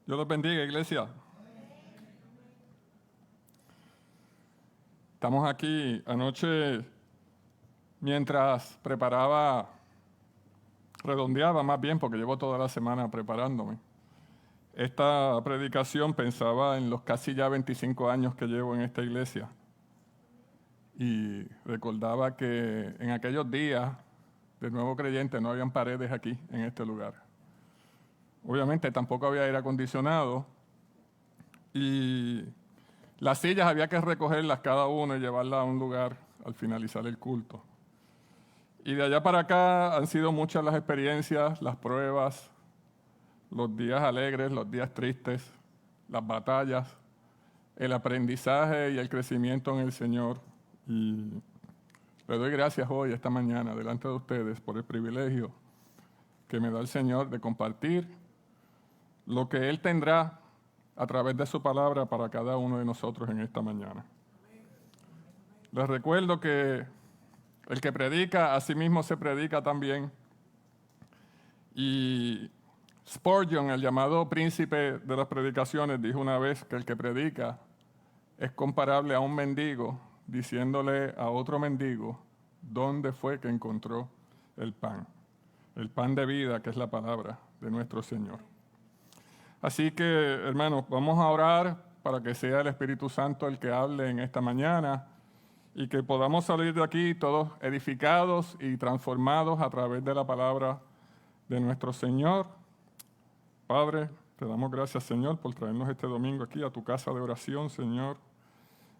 Dios los bendiga, iglesia. Estamos aquí anoche mientras redondeaba más bien, porque llevo toda la semana preparándome. Esta predicación pensaba en los casi ya 25 años que llevo en esta iglesia. Y recordaba que en aquellos días de nuevo creyente no habían paredes aquí, en este lugar. Obviamente tampoco había aire acondicionado y las sillas había que recogerlas cada uno y llevarlas a un lugar al finalizar el culto. Y de allá para acá han sido muchas las experiencias, las pruebas, los días alegres, los días tristes, las batallas, el aprendizaje y el crecimiento en el Señor. Y le doy gracias hoy, esta mañana, delante de ustedes, por el privilegio que me da el Señor de compartir lo que Él tendrá a través de su palabra para cada uno de nosotros en esta mañana. Les recuerdo que el que predica, a sí mismo se predica también. Y Spurgeon, el llamado príncipe de las predicaciones, dijo una vez que el que predica es comparable a un mendigo diciéndole a otro mendigo dónde fue que encontró el pan de vida, que es la palabra de nuestro Señor. Así que, hermanos, vamos a orar para que sea el Espíritu Santo el que hable en esta mañana y que podamos salir de aquí todos edificados y transformados a través de la palabra de nuestro Señor. Padre, te damos gracias, Señor, por traernos este domingo aquí a tu casa de oración, Señor.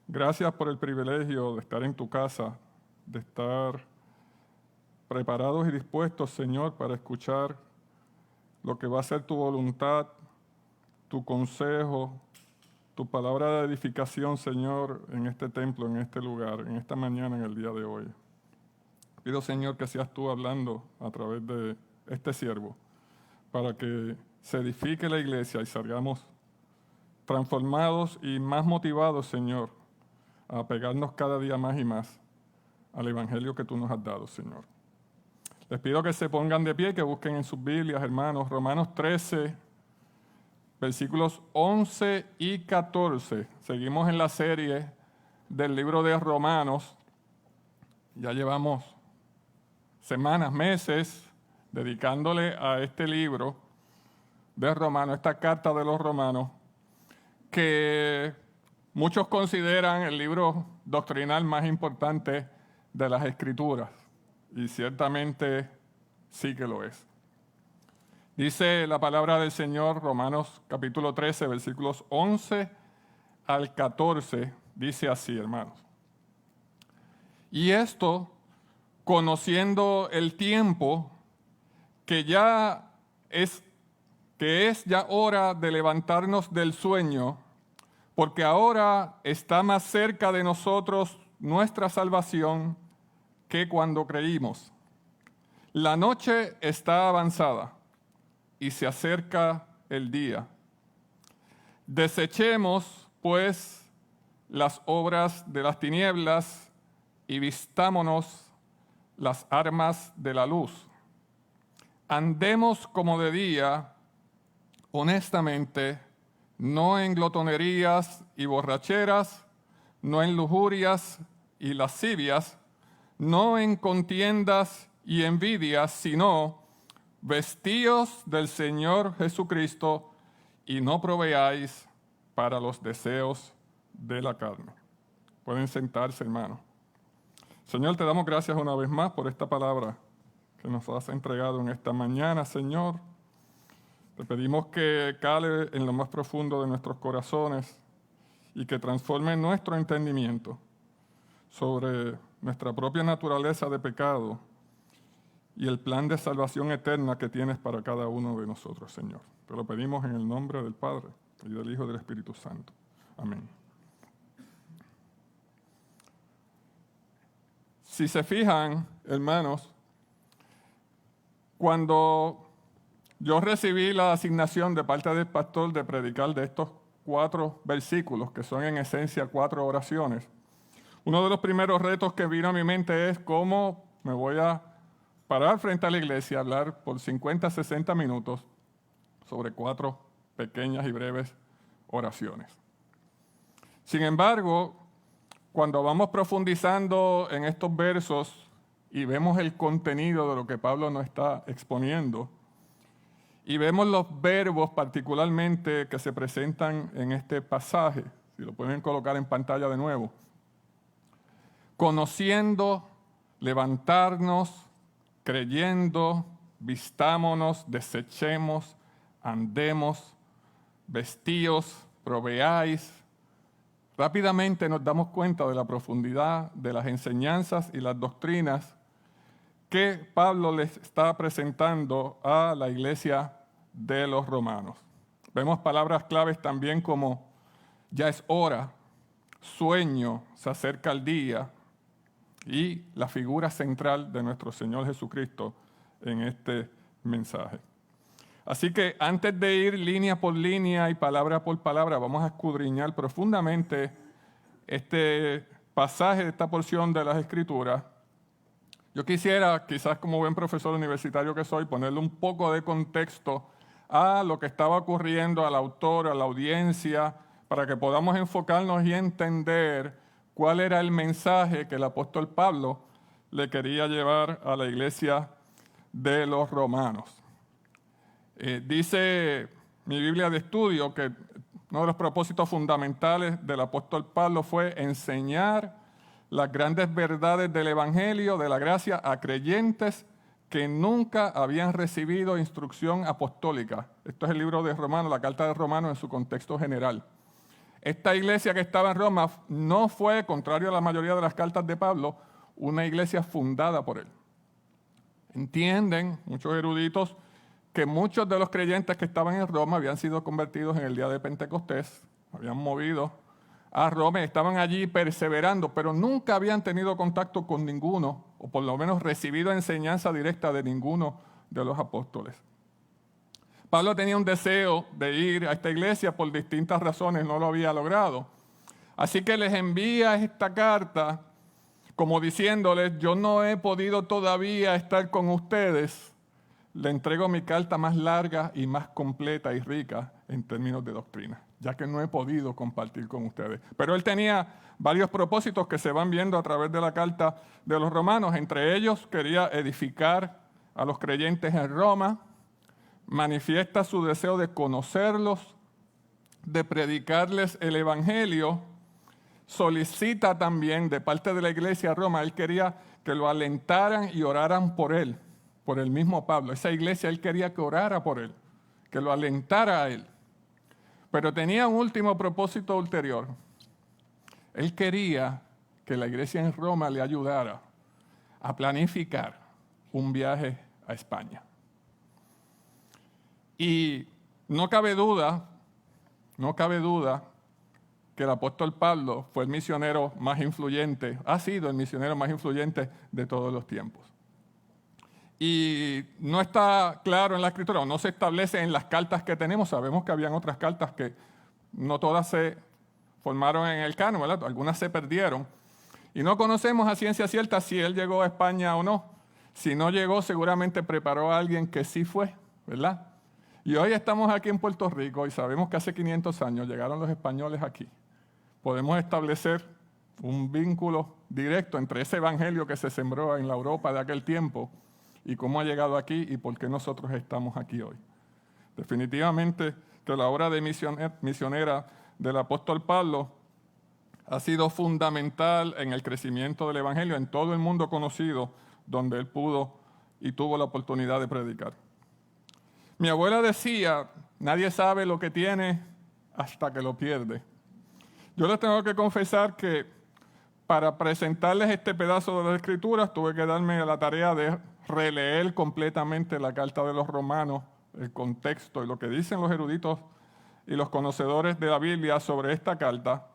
Gracias por el privilegio de estar en tu casa, de estar preparados y dispuestos, Señor, para escuchar lo que va a ser tu voluntad, tu consejo, tu palabra de edificación, Señor, en este templo, en este lugar, en esta mañana, en el día de hoy. Pido, Señor, que seas tú hablando a través de este siervo, para que se edifique la iglesia y salgamos transformados y más motivados, Señor, a pegarnos cada día más y más al evangelio que tú nos has dado, Señor. Les pido que se pongan de pie, que busquen en sus Biblias, hermanos, Romanos 13, versículos 11 y 14. Seguimos en la serie del libro de Romanos. Ya llevamos semanas, meses, dedicándole a este libro de Romanos, esta carta de los Romanos, que muchos consideran el libro doctrinal más importante de las Escrituras. Y ciertamente sí que lo es. Dice la palabra del Señor, Romanos capítulo 13, versículos 11 al 14, dice así, hermanos. Y esto, conociendo el tiempo, que es ya hora de levantarnos del sueño, porque ahora está más cerca de nosotros nuestra salvación que cuando creímos. La noche está avanzada y se acerca el día. Desechemos, pues, las obras de las tinieblas y vistámonos las armas de la luz. Andemos como de día, honestamente, no en glotonerías y borracheras, no en lujurias y lascivias, no en contiendas y envidias, sino vestíos del Señor Jesucristo y no proveáis para los deseos de la carne. Pueden sentarse, hermano. Señor, te damos gracias una vez más por esta palabra que nos has entregado en esta mañana, Señor. Te pedimos que cale en lo más profundo de nuestros corazones y que transforme nuestro entendimiento sobre nuestra propia naturaleza de pecado y el plan de salvación eterna que tienes para cada uno de nosotros, Señor. Te lo pedimos en el nombre del Padre y del Hijo y del Espíritu Santo. Amén. Si se fijan, hermanos, cuando yo recibí la asignación de parte del pastor de predicar de estos 4 versículos, que son en esencia 4 oraciones, uno de los primeros retos que vino a mi mente es cómo me voy a parar frente a la iglesia, hablar por 50, 60 minutos sobre 4 pequeñas y breves oraciones. Sin embargo, cuando vamos profundizando en estos versos y vemos el contenido de lo que Pablo nos está exponiendo, y vemos los verbos particularmente que se presentan en este pasaje, si lo pueden colocar en pantalla de nuevo. Conociendo, levantarnos, creyendo, vistámonos, desechemos, andemos, vestíos, proveáis. Rápidamente nos damos cuenta de la profundidad de las enseñanzas y las doctrinas que Pablo les está presentando a la iglesia de los romanos. Vemos palabras claves también como ya es hora, sueño, se acerca el día y la figura central de nuestro Señor Jesucristo en este mensaje. Así que antes de ir línea por línea y palabra por palabra, vamos a escudriñar profundamente este pasaje, esta porción de las Escrituras. Yo quisiera, quizás como buen profesor universitario que soy, ponerle un poco de contexto a lo que estaba ocurriendo al autor, a la audiencia, para que podamos enfocarnos y entender cuál era el mensaje que el apóstol Pablo le quería llevar a la iglesia de los romanos. Dice mi Biblia de estudio que uno de los propósitos fundamentales del apóstol Pablo fue enseñar las grandes verdades del Evangelio, de la gracia, a creyentes que nunca habían recibido instrucción apostólica. Esto es el libro de Romanos, la carta de Romanos en su contexto general. Esta iglesia que estaba en Roma no fue, contrario a la mayoría de las cartas de Pablo, una iglesia fundada por él. Entienden muchos eruditos que muchos de los creyentes que estaban en Roma habían sido convertidos en el día de Pentecostés, habían movido a Roma y estaban allí perseverando, pero nunca habían tenido contacto con ninguno, o por lo menos recibido enseñanza directa de ninguno de los apóstoles. Pablo tenía un deseo de ir a esta iglesia por distintas razones, no lo había logrado. Así que les envía esta carta como diciéndoles, yo no he podido todavía estar con ustedes, le entrego mi carta más larga y más completa y rica en términos de doctrina, ya que no he podido compartir con ustedes. Pero él tenía varios propósitos que se van viendo a través de la carta de los romanos. Entre ellos, quería edificar a los creyentes en Roma, manifiesta su deseo de conocerlos, de predicarles el Evangelio, solicita también de parte de la iglesia de Roma, él quería que lo alentaran y oraran por él, por el mismo Pablo. Esa iglesia él quería que orara por él, que lo alentara a él. Pero tenía un último propósito ulterior. Él quería que la iglesia en Roma le ayudara a planificar un viaje a España. Y no cabe duda que el apóstol Pablo fue el misionero más influyente, ha sido el misionero más influyente de todos los tiempos. Y no está claro en la Escritura, o no se establece en las cartas que tenemos. Sabemos que habían otras cartas que no todas se formaron en el canon, ¿verdad? Algunas se perdieron. Y no conocemos a ciencia cierta si él llegó a España o no. Si no llegó, seguramente preparó a alguien que sí fue, ¿verdad? Y hoy estamos aquí en Puerto Rico y sabemos que hace 500 años llegaron los españoles aquí. Podemos establecer un vínculo directo entre ese evangelio que se sembró en la Europa de aquel tiempo y cómo ha llegado aquí y por qué nosotros estamos aquí hoy. Definitivamente que la obra de misionera del apóstol Pablo ha sido fundamental en el crecimiento del evangelio en todo el mundo conocido donde él pudo y tuvo la oportunidad de predicar. Mi abuela decía, nadie sabe lo que tiene hasta que lo pierde. Yo les tengo que confesar que para presentarles este pedazo de las Escrituras tuve que darme la tarea de releer completamente la carta de los romanos, el contexto y lo que dicen los eruditos y los conocedores de la Biblia sobre esta carta.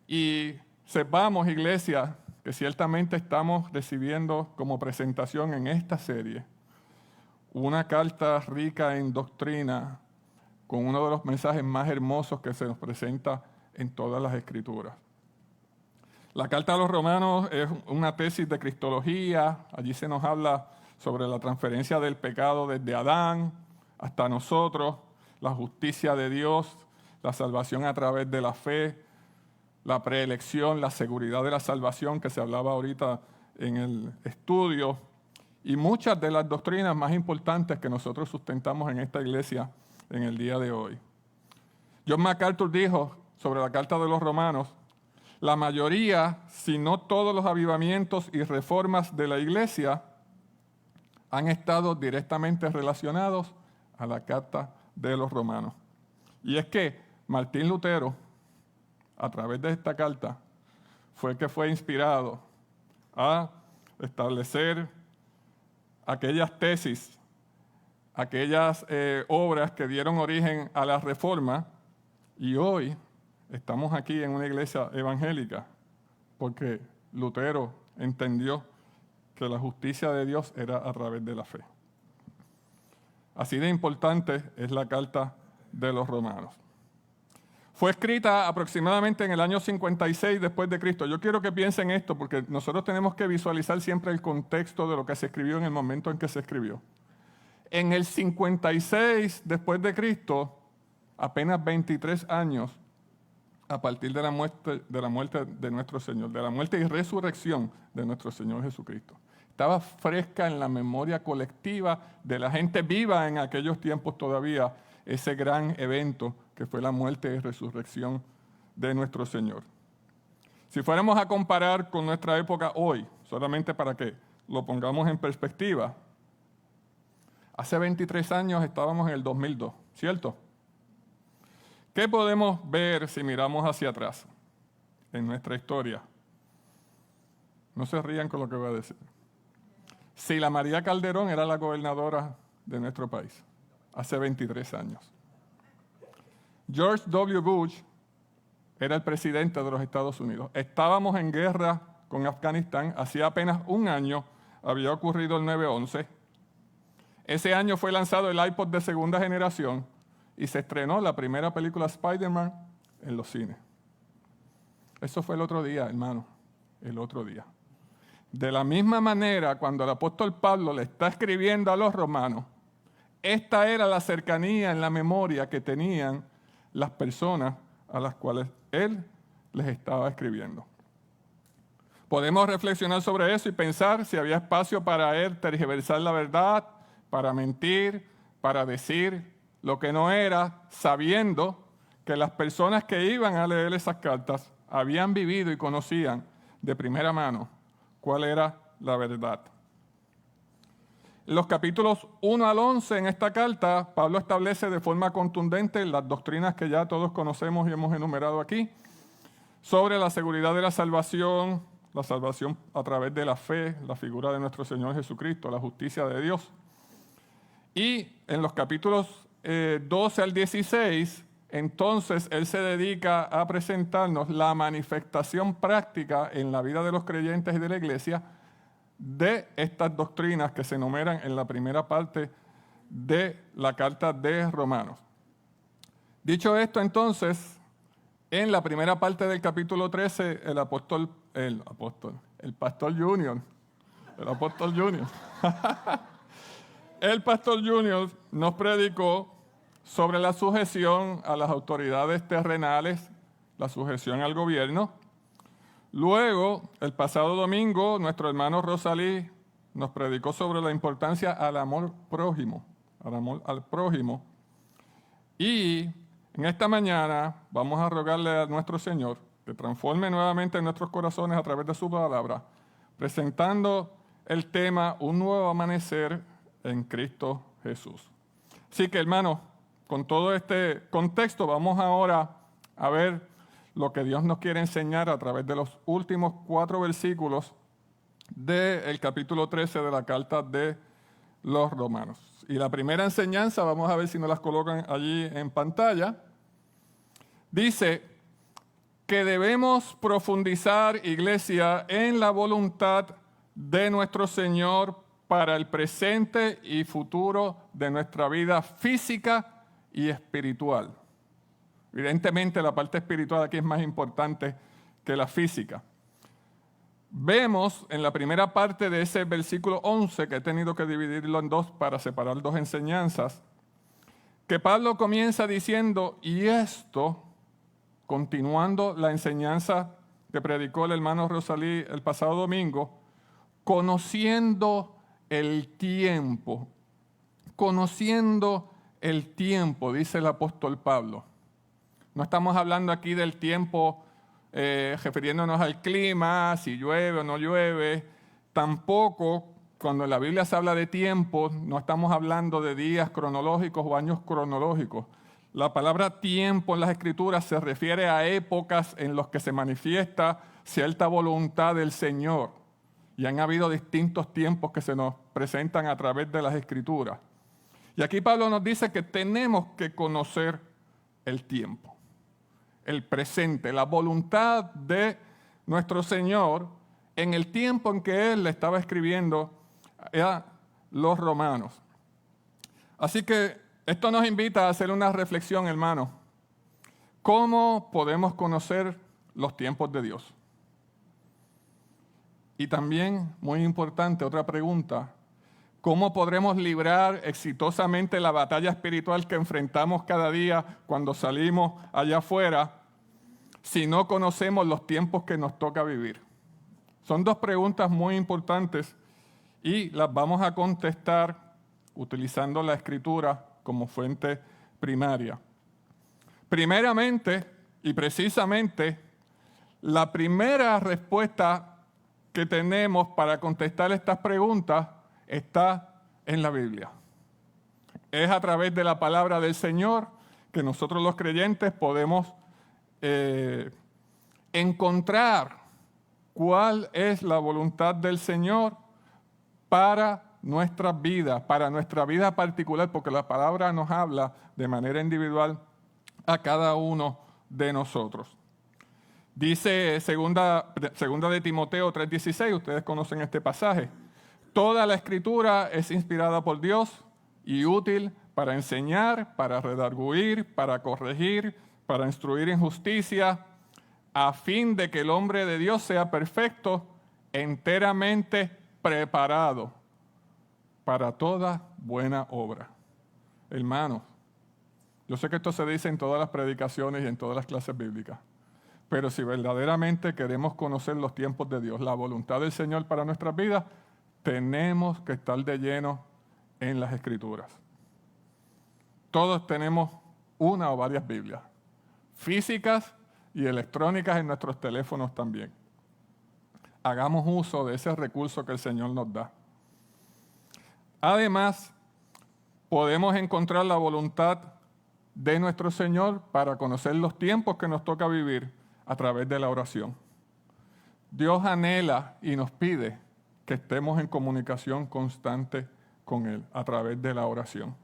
Y sepamos, iglesia, que ciertamente estamos recibiendo como presentación en esta serie una carta rica en doctrina con uno de los mensajes más hermosos que se nos presenta en todas las Escrituras. La carta a los romanos es una tesis de cristología. Allí se nos habla sobre la transferencia del pecado desde Adán hasta nosotros, la justicia de Dios, la salvación a través de la fe, la preelección, la seguridad de la salvación que se hablaba ahorita en el estudio, y muchas de las doctrinas más importantes que nosotros sustentamos en esta iglesia en el día de hoy. John MacArthur dijo sobre la carta de los Romanos: la mayoría, si no todos los avivamientos y reformas de la iglesia han estado directamente relacionados a la carta de los Romanos. Y es que Martín Lutero, a través de esta carta, fue el que fue inspirado a establecer aquellas tesis, aquellas obras que dieron origen a la Reforma, y hoy estamos aquí en una iglesia evangélica porque Lutero entendió que la justicia de Dios era a través de la fe. Así de importante es la carta de los Romanos. Fue escrita aproximadamente en el año 56 después de Cristo. Yo quiero que piensen esto porque nosotros tenemos que visualizar siempre el contexto de lo que se escribió en el momento en que se escribió. En el 56 después de Cristo, apenas 23 años a partir de la muerte de nuestro Señor, de la muerte y resurrección de nuestro Señor Jesucristo. Estaba fresca en la memoria colectiva de la gente viva en aquellos tiempos todavía ese gran evento que fue la muerte y resurrección de nuestro Señor. Si fuéramos a comparar con nuestra época hoy, solamente para que lo pongamos en perspectiva, hace 23 años estábamos en el 2002, ¿cierto? ¿Qué podemos ver si miramos hacia atrás en nuestra historia? No se rían con lo que voy a decir. Si la María Calderón era la gobernadora de nuestro país, hace 23 años. George W. Bush era el presidente de los Estados Unidos. Estábamos en guerra con Afganistán. Hacía apenas un año había ocurrido el 9/11. Ese año fue lanzado el iPod de segunda generación y se estrenó la primera película Spider-Man en los cines. Eso fue el otro día, hermano, el otro día. De la misma manera, cuando el apóstol Pablo le está escribiendo a los romanos, esta era la cercanía en la memoria que tenían las personas a las cuales él les estaba escribiendo. Podemos reflexionar sobre eso y pensar si había espacio para él tergiversar la verdad, para mentir, para decir lo que no era, sabiendo que las personas que iban a leer esas cartas habían vivido y conocían de primera mano cuál era la verdad. En los capítulos 1 al 11 en esta carta, Pablo establece de forma contundente las doctrinas que ya todos conocemos y hemos enumerado aquí, sobre la seguridad de la salvación a través de la fe, la figura de nuestro Señor Jesucristo, la justicia de Dios. Y en los capítulos 12 al 16, entonces él se dedica a presentarnos la manifestación práctica en la vida de los creyentes y de la iglesia de estas doctrinas que se enumeran en la primera parte de la carta de Romanos. Dicho esto, entonces, en la primera parte del capítulo 13, el apóstol Junior, el pastor Junior nos predicó sobre la sujeción a las autoridades terrenales, la sujeción al gobierno. Luego, el pasado domingo, nuestro hermano Rosalí nos predicó sobre la importancia al amor prójimo, al amor al prójimo. Y en esta mañana vamos a rogarle a nuestro Señor que transforme nuevamente nuestros corazones a través de su palabra, presentando el tema Un nuevo amanecer en Cristo Jesús. Así que, hermanos, con todo este contexto, vamos ahora a ver lo que Dios nos quiere enseñar a través de los últimos 4 versículos del capítulo 13 de la carta de los Romanos. Y la primera enseñanza, vamos a ver si nos las colocan allí en pantalla, dice que debemos profundizar, iglesia, en la voluntad de nuestro Señor para el presente y futuro de nuestra vida física y espiritual. Evidentemente la parte espiritual aquí es más importante que la física. Vemos en la primera parte de ese versículo 11, que he tenido que dividirlo en dos para separar 2 enseñanzas, que Pablo comienza diciendo, y esto, continuando la enseñanza que predicó el hermano Rosalí el pasado domingo, conociendo el tiempo, dice el apóstol Pablo. No estamos hablando aquí del tiempo refiriéndonos al clima, si llueve o no llueve. Tampoco, cuando en la Biblia se habla de tiempo, no estamos hablando de días cronológicos o años cronológicos. La palabra tiempo en las Escrituras se refiere a épocas en las que se manifiesta cierta voluntad del Señor. Y han habido distintos tiempos que se nos presentan a través de las Escrituras. Y aquí Pablo nos dice que tenemos que conocer el tiempo, el presente, la voluntad de nuestro Señor en el tiempo en que Él le estaba escribiendo a los romanos. Así que esto nos invita a hacer una reflexión, hermano. ¿Cómo podemos conocer los tiempos de Dios? Y también, muy importante, otra pregunta, ¿cómo podremos librar exitosamente la batalla espiritual que enfrentamos cada día cuando salimos allá afuera si no conocemos los tiempos que nos toca vivir? Son dos preguntas muy importantes y las vamos a contestar utilizando la Escritura como fuente primaria. Primeramente y precisamente, la primera respuesta que tenemos para contestar estas preguntas está en la Biblia. Es a través de la palabra del Señor que nosotros los creyentes podemos encontrar cuál es la voluntad del Señor para nuestra vida particular, porque la palabra nos habla de manera individual a cada uno de nosotros. Dice segunda de Timoteo 3:16, ustedes conocen este pasaje. Toda la Escritura es inspirada por Dios y útil para enseñar, para redarguir, para corregir, para instruir en justicia, a fin de que el hombre de Dios sea perfecto, enteramente preparado para toda buena obra. Hermanos, yo sé que esto se dice en todas las predicaciones y en todas las clases bíblicas, pero si verdaderamente queremos conocer los tiempos de Dios, la voluntad del Señor para nuestras vidas, tenemos que estar de lleno en las Escrituras. Todos tenemos una o varias Biblias, físicas y electrónicas en nuestros teléfonos también. Hagamos uso de ese recurso que el Señor nos da. Además, podemos encontrar la voluntad de nuestro Señor para conocer los tiempos que nos toca vivir a través de la oración. Dios anhela y nos pide que estemos en comunicación constante con Él a través de la oración.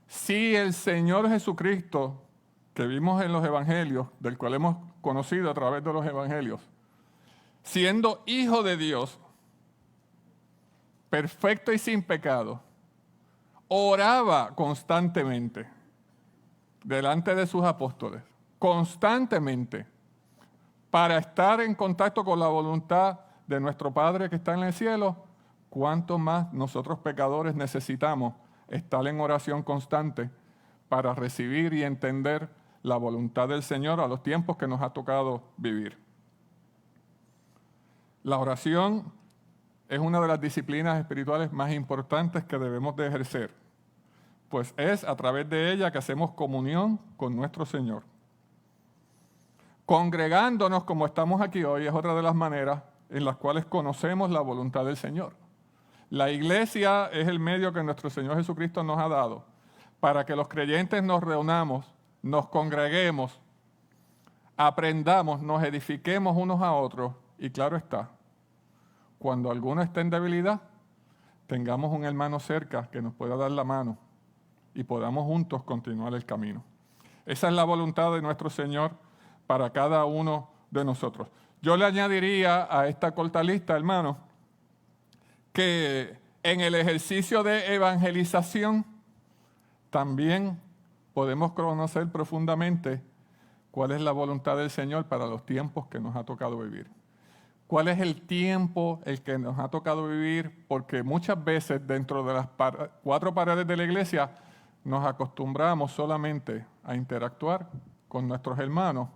Si el Señor Jesucristo, que vimos en los evangelios, del cual hemos conocido a través de los evangelios, siendo Hijo de Dios, perfecto y sin pecado, oraba constantemente delante de sus apóstoles, constantemente, para estar en contacto con la voluntad de nuestro Padre que está en el cielo, cuánto más nosotros pecadores necesitamos estar en oración constante para recibir y entender la voluntad del Señor a los tiempos que nos ha tocado vivir. La oración es una de las disciplinas espirituales más importantes que debemos de ejercer, pues es a través de ella que hacemos comunión con nuestro Señor. Congregándonos como estamos aquí hoy es otra de las maneras en las cuales conocemos la voluntad del Señor. La iglesia es el medio que nuestro Señor Jesucristo nos ha dado para que los creyentes nos reunamos, nos congreguemos, aprendamos, nos edifiquemos unos a otros y claro está, cuando alguno esté en debilidad, tengamos un hermano cerca que nos pueda dar la mano y podamos juntos continuar el camino. Esa es la voluntad de nuestro Señor para cada uno de nosotros. Yo le añadiría a esta corta lista, hermano, que en el ejercicio de evangelización también podemos conocer profundamente cuál es la voluntad del Señor para los tiempos que nos ha tocado vivir. ¿Cuál es el tiempo el que nos ha tocado vivir? Porque muchas veces dentro de las cuatro paredes de la iglesia nos acostumbramos solamente a interactuar con nuestros hermanos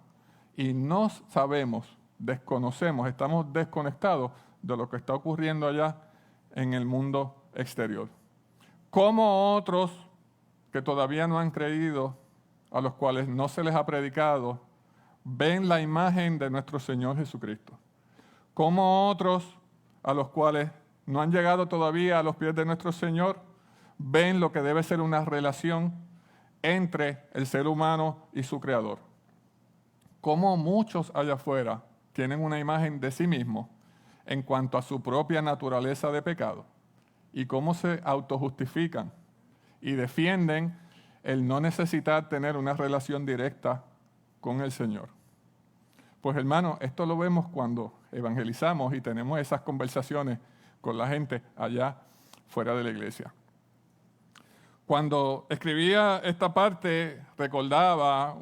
y no sabemos, desconocemos, estamos desconectados de lo que está ocurriendo allá en el mundo exterior. Como otros que todavía no han creído, a los cuales no se les ha predicado, ven la imagen de nuestro Señor Jesucristo. Como otros a los cuales no han llegado todavía a los pies de nuestro Señor, ven lo que debe ser una relación entre el ser humano y su Creador. Como muchos allá afuera tienen una imagen de sí mismos en cuanto a su propia naturaleza de pecado y cómo se autojustifican y defienden el no necesitar tener una relación directa con el Señor. Pues hermano, esto lo vemos cuando evangelizamos y tenemos esas conversaciones con la gente allá fuera de la iglesia. Cuando escribía esta parte, recordaba,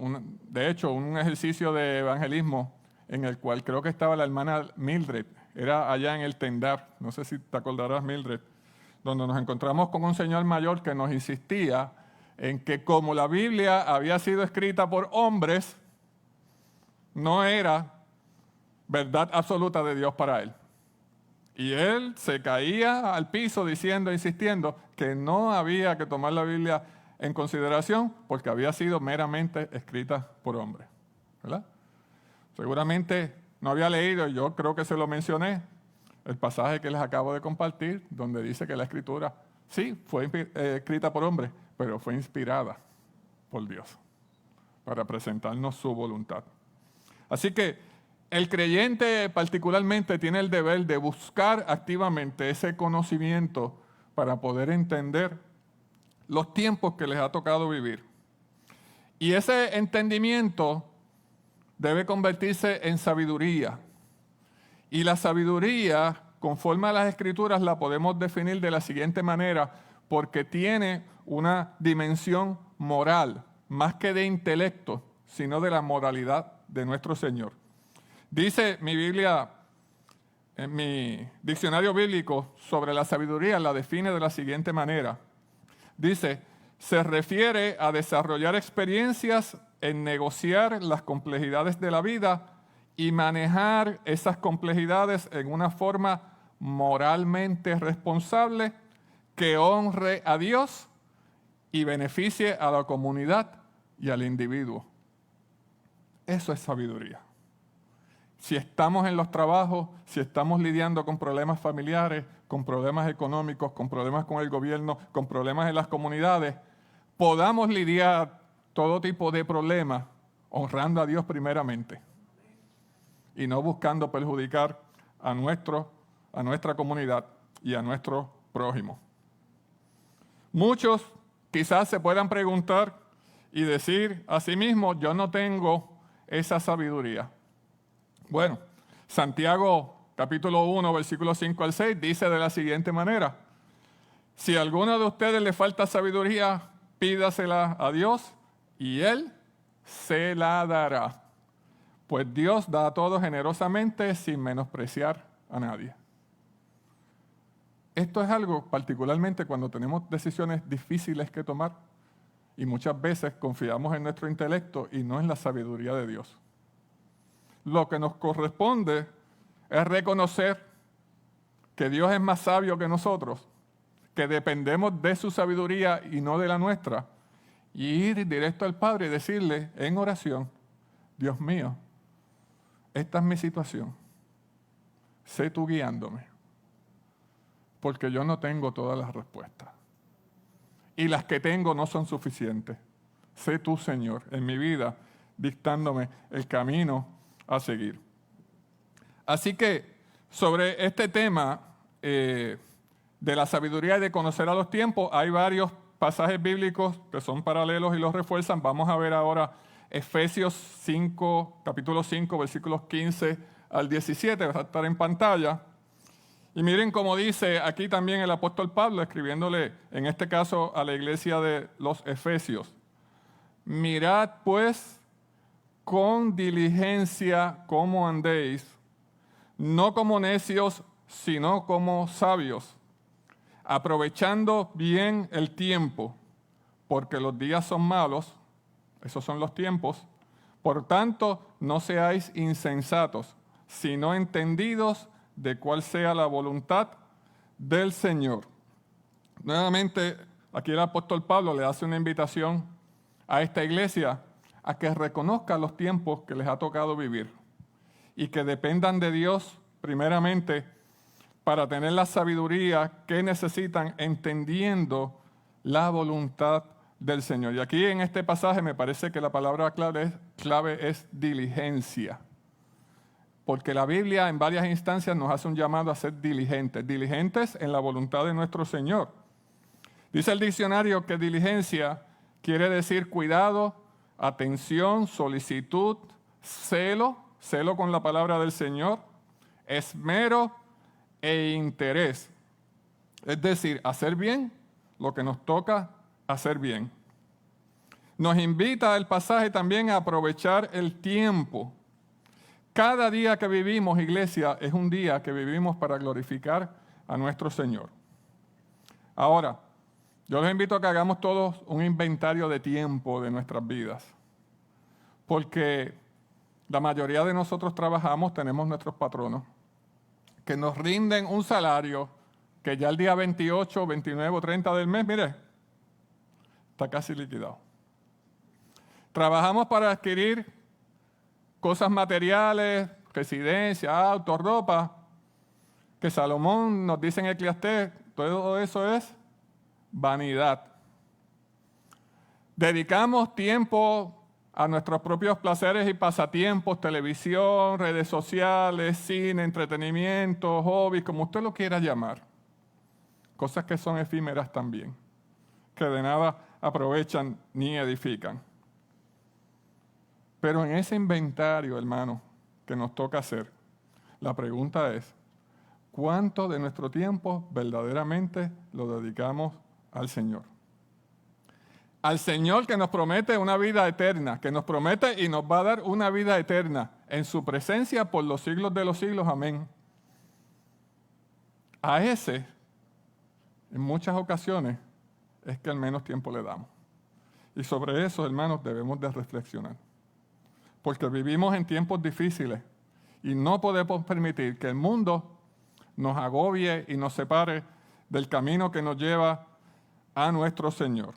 de hecho, un ejercicio de evangelismo en el cual creo que estaba la hermana Mildred, era allá en el Tendar, no sé si te acordarás, Mildred, donde nos encontramos con un señor mayor que nos insistía en que como la Biblia había sido escrita por hombres, no era verdad absoluta de Dios para él. Y él se caía al piso diciendo, insistiendo, que no había que tomar la Biblia en consideración porque había sido meramente escrita por hombres, ¿verdad? Seguramente no había leído, yo creo que se lo mencioné, el pasaje que les acabo de compartir, donde dice que la Escritura, sí, fue escrita por hombres, pero fue inspirada por Dios para presentarnos su voluntad. Así que el creyente particularmente tiene el deber de buscar activamente ese conocimiento para poder entender los tiempos que les ha tocado vivir. Y ese entendimiento debe convertirse en sabiduría. Y la sabiduría, conforme a las Escrituras, la podemos definir de la siguiente manera, porque tiene una dimensión moral, más que de intelecto, sino de la moralidad de nuestro Señor. Dice mi Biblia, en mi diccionario bíblico sobre la sabiduría, la define de la siguiente manera. Dice, se refiere a desarrollar experiencias en negociar las complejidades de la vida y manejar esas complejidades en una forma moralmente responsable que honre a Dios y beneficie a la comunidad y al individuo. Eso es sabiduría. Si estamos en los trabajos, si estamos lidiando con problemas familiares, con problemas económicos, con problemas con el gobierno, con problemas en las comunidades, podamos lidiar todo tipo de problemas honrando a Dios primeramente y no buscando perjudicar a nuestra comunidad y a nuestro prójimo. Muchos quizás se puedan preguntar y decir a sí mismos, yo no tengo esa sabiduría. Bueno, Santiago capítulo 1, versículos 5 al 6 dice de la siguiente manera, si a alguno de ustedes le falta sabiduría, pídasela a Dios y Él se la dará. Pues Dios da a todos generosamente sin menospreciar a nadie. Esto es algo particularmente cuando tenemos decisiones difíciles que tomar y muchas veces confiamos en nuestro intelecto y no en la sabiduría de Dios. Lo que nos corresponde es reconocer que Dios es más sabio que nosotros, que dependemos de su sabiduría y no de la nuestra, y ir directo al Padre y decirle en oración, Dios mío, esta es mi situación, sé tú guiándome, porque yo no tengo todas las respuestas, y las que tengo no son suficientes. Sé tú, Señor, en mi vida, dictándome el camino a seguir. Así que sobre este tema de la sabiduría y de conocer a los tiempos, hay varios pasajes bíblicos que son paralelos y los refuerzan. Vamos a ver ahora Efesios 5, capítulo 5, versículos 15 al 17, va a estar en pantalla. Y miren cómo dice aquí también el apóstol Pablo, escribiéndole en este caso a la iglesia de los Efesios. Mirad pues con diligencia cómo andéis, no como necios, sino como sabios, aprovechando bien el tiempo, porque los días son malos, esos son los tiempos. Por tanto, no seáis insensatos, sino entendidos de cuál sea la voluntad del Señor. Nuevamente, aquí el apóstol Pablo le hace una invitación a esta iglesia a que reconozca los tiempos que les ha tocado vivir y que dependan de Dios primeramente para tener la sabiduría que necesitan, entendiendo la voluntad del Señor. Y aquí en este pasaje me parece que la palabra clave es diligencia. Porque la Biblia en varias instancias nos hace un llamado a ser diligentes. Diligentes en la voluntad de nuestro Señor. Dice el diccionario que diligencia quiere decir cuidado, atención, solicitud, celo con la palabra del Señor, esmero e interés. Es decir, hacer bien lo que nos toca hacer bien. Nos invita el pasaje también a aprovechar el tiempo. Cada día que vivimos, iglesia, es un día que vivimos para glorificar a nuestro Señor. Ahora, yo les invito a que hagamos todos un inventario de tiempo de nuestras vidas. Porque la mayoría de nosotros trabajamos, tenemos nuestros patronos, que nos rinden un salario que ya el día 28, 29 o 30 del mes, mire, está casi liquidado. Trabajamos para adquirir cosas materiales, residencia, autos, ropa, que Salomón nos dice en Eclesiastés, todo eso es vanidad. Dedicamos tiempo a nuestros propios placeres y pasatiempos, televisión, redes sociales, cine, entretenimiento, hobbies, como usted lo quiera llamar. Cosas que son efímeras también, que de nada aprovechan ni edifican. Pero en ese inventario, hermano, que nos toca hacer, la pregunta es, ¿cuánto de nuestro tiempo verdaderamente lo dedicamos al Señor? Al Señor que nos promete una vida eterna, que nos promete y nos va a dar una vida eterna en su presencia por los siglos de los siglos. Amén. A ese, en muchas ocasiones, es que al menos tiempo le damos. Y sobre eso, hermanos, debemos de reflexionar. Porque vivimos en tiempos difíciles y no podemos permitir que el mundo nos agobie y nos separe del camino que nos lleva a nuestro Señor.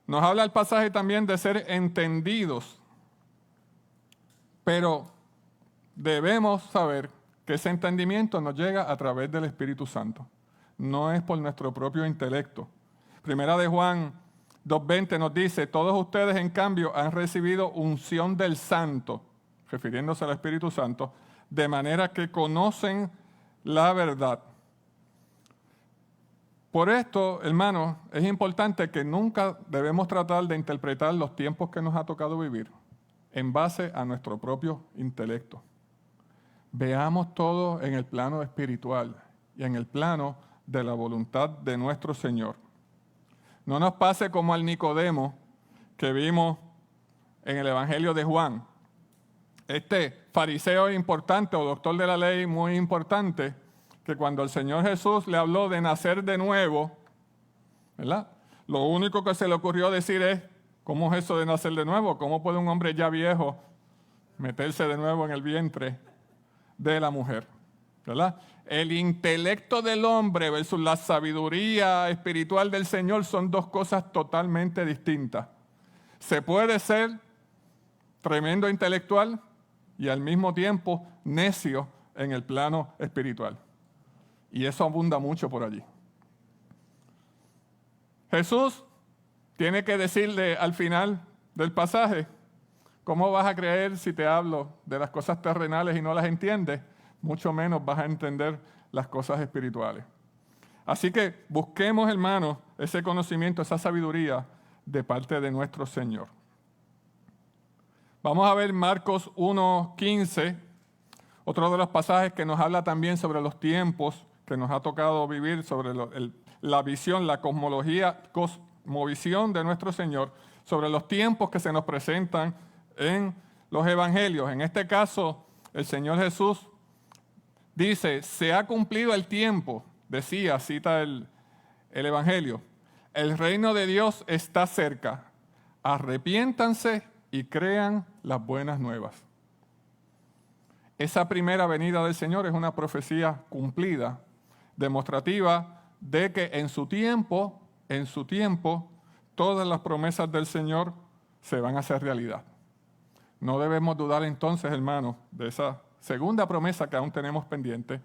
Nos habla el pasaje también de ser entendidos, pero debemos saber que ese entendimiento nos llega a través del Espíritu Santo, no es por nuestro propio intelecto. Primera de Juan 2:20 nos dice, todos ustedes en cambio han recibido unción del Santo, refiriéndose al Espíritu Santo, de manera que conocen la verdad. Por esto, hermanos, es importante que nunca debemos tratar de interpretar los tiempos que nos ha tocado vivir en base a nuestro propio intelecto. Veamos todo en el plano espiritual y en el plano de la voluntad de nuestro Señor. No nos pase como al Nicodemo que vimos en el Evangelio de Juan. Este fariseo importante o doctor de la ley muy importante, que cuando el Señor Jesús le habló de nacer de nuevo, ¿verdad? Lo único que se le ocurrió decir es, ¿cómo es eso de nacer de nuevo? ¿Cómo puede un hombre ya viejo meterse de nuevo en el vientre de la mujer? ¿Verdad? El intelecto del hombre versus la sabiduría espiritual del Señor son dos cosas totalmente distintas. Se puede ser tremendo intelectual y al mismo tiempo necio en el plano espiritual. Y eso abunda mucho por allí. Jesús tiene que decirle al final del pasaje, ¿cómo vas a creer si te hablo de las cosas terrenales y no las entiendes? Mucho menos vas a entender las cosas espirituales. Así que busquemos, hermanos, ese conocimiento, esa sabiduría de parte de nuestro Señor. Vamos a ver Marcos 1:15, otro de los pasajes que nos habla también sobre los tiempos que nos ha tocado vivir, sobre la visión, la cosmovisión de nuestro Señor, sobre los tiempos que se nos presentan en los evangelios. En este caso, el Señor Jesús dice, se ha cumplido el tiempo, decía, cita el evangelio, El reino de Dios está cerca. Arrepiéntanse y crean las buenas nuevas. Esa primera venida del Señor es una profecía cumplida, demostrativa de que en su tiempo, todas las promesas del Señor se van a hacer realidad. No debemos dudar entonces, hermanos, de esa segunda promesa que aún tenemos pendiente,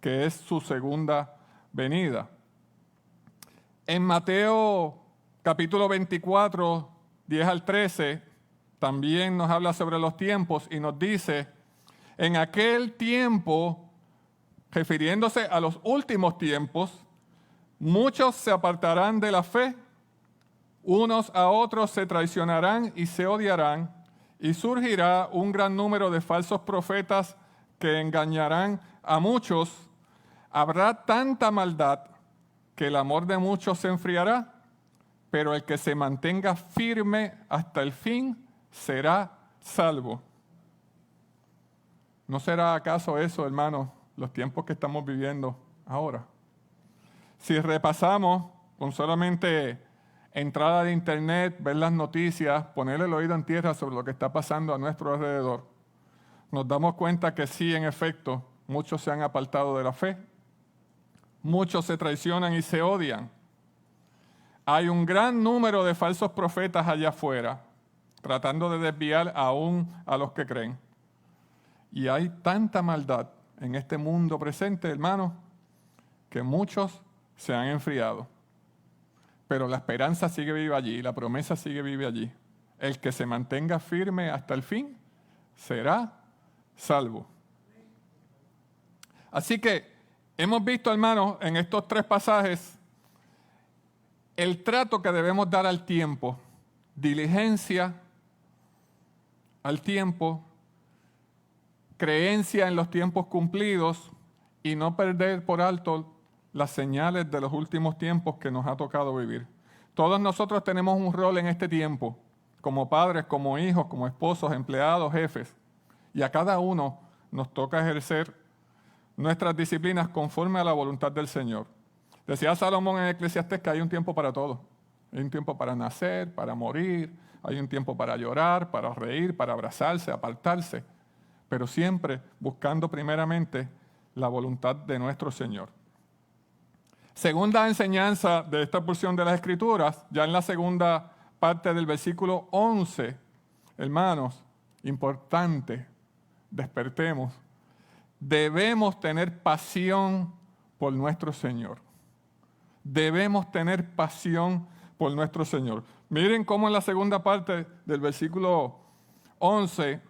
que es su segunda venida. En Mateo capítulo 24, 10 al 13, también nos habla sobre los tiempos y nos dice, en aquel tiempo, refiriéndose a los últimos tiempos, muchos se apartarán de la fe, unos a otros se traicionarán y se odiarán, y surgirá un gran número de falsos profetas que engañarán a muchos. Habrá tanta maldad que el amor de muchos se enfriará, pero el que se mantenga firme hasta el fin será salvo. ¿No será acaso eso, hermanos, los tiempos que estamos viviendo ahora? Si repasamos con solamente entrada de internet, ver las noticias, poner el oído en tierra sobre lo que está pasando a nuestro alrededor, nos damos cuenta que sí, en efecto, muchos se han apartado de la fe, muchos se traicionan y se odian. Hay un gran número de falsos profetas allá afuera, tratando de desviar aún a los que creen. Y hay tanta maldad en este mundo presente, hermanos, que muchos se han enfriado. Pero la esperanza sigue viva allí, la promesa sigue viva allí. El que se mantenga firme hasta el fin será salvo. Así que hemos visto, hermanos, en estos 3 pasajes, el trato que debemos dar al tiempo, diligencia al tiempo, creencia en los tiempos cumplidos y no perder por alto las señales de los últimos tiempos que nos ha tocado vivir. Todos nosotros tenemos un rol en este tiempo, como padres, como hijos, como esposos, empleados, jefes, y a cada uno nos toca ejercer nuestras disciplinas conforme a la voluntad del Señor. Decía Salomón en Eclesiastés que hay un tiempo para todo. Hay un tiempo para nacer, para morir, hay un tiempo para llorar, para reír, para abrazarse, apartarse, pero siempre buscando primeramente la voluntad de nuestro Señor. Segunda enseñanza de esta porción de las Escrituras, ya en la segunda parte del versículo 11, hermanos, importante, despertemos. Debemos tener pasión por nuestro Señor. Debemos tener pasión por nuestro Señor. Miren cómo en la segunda parte del versículo 11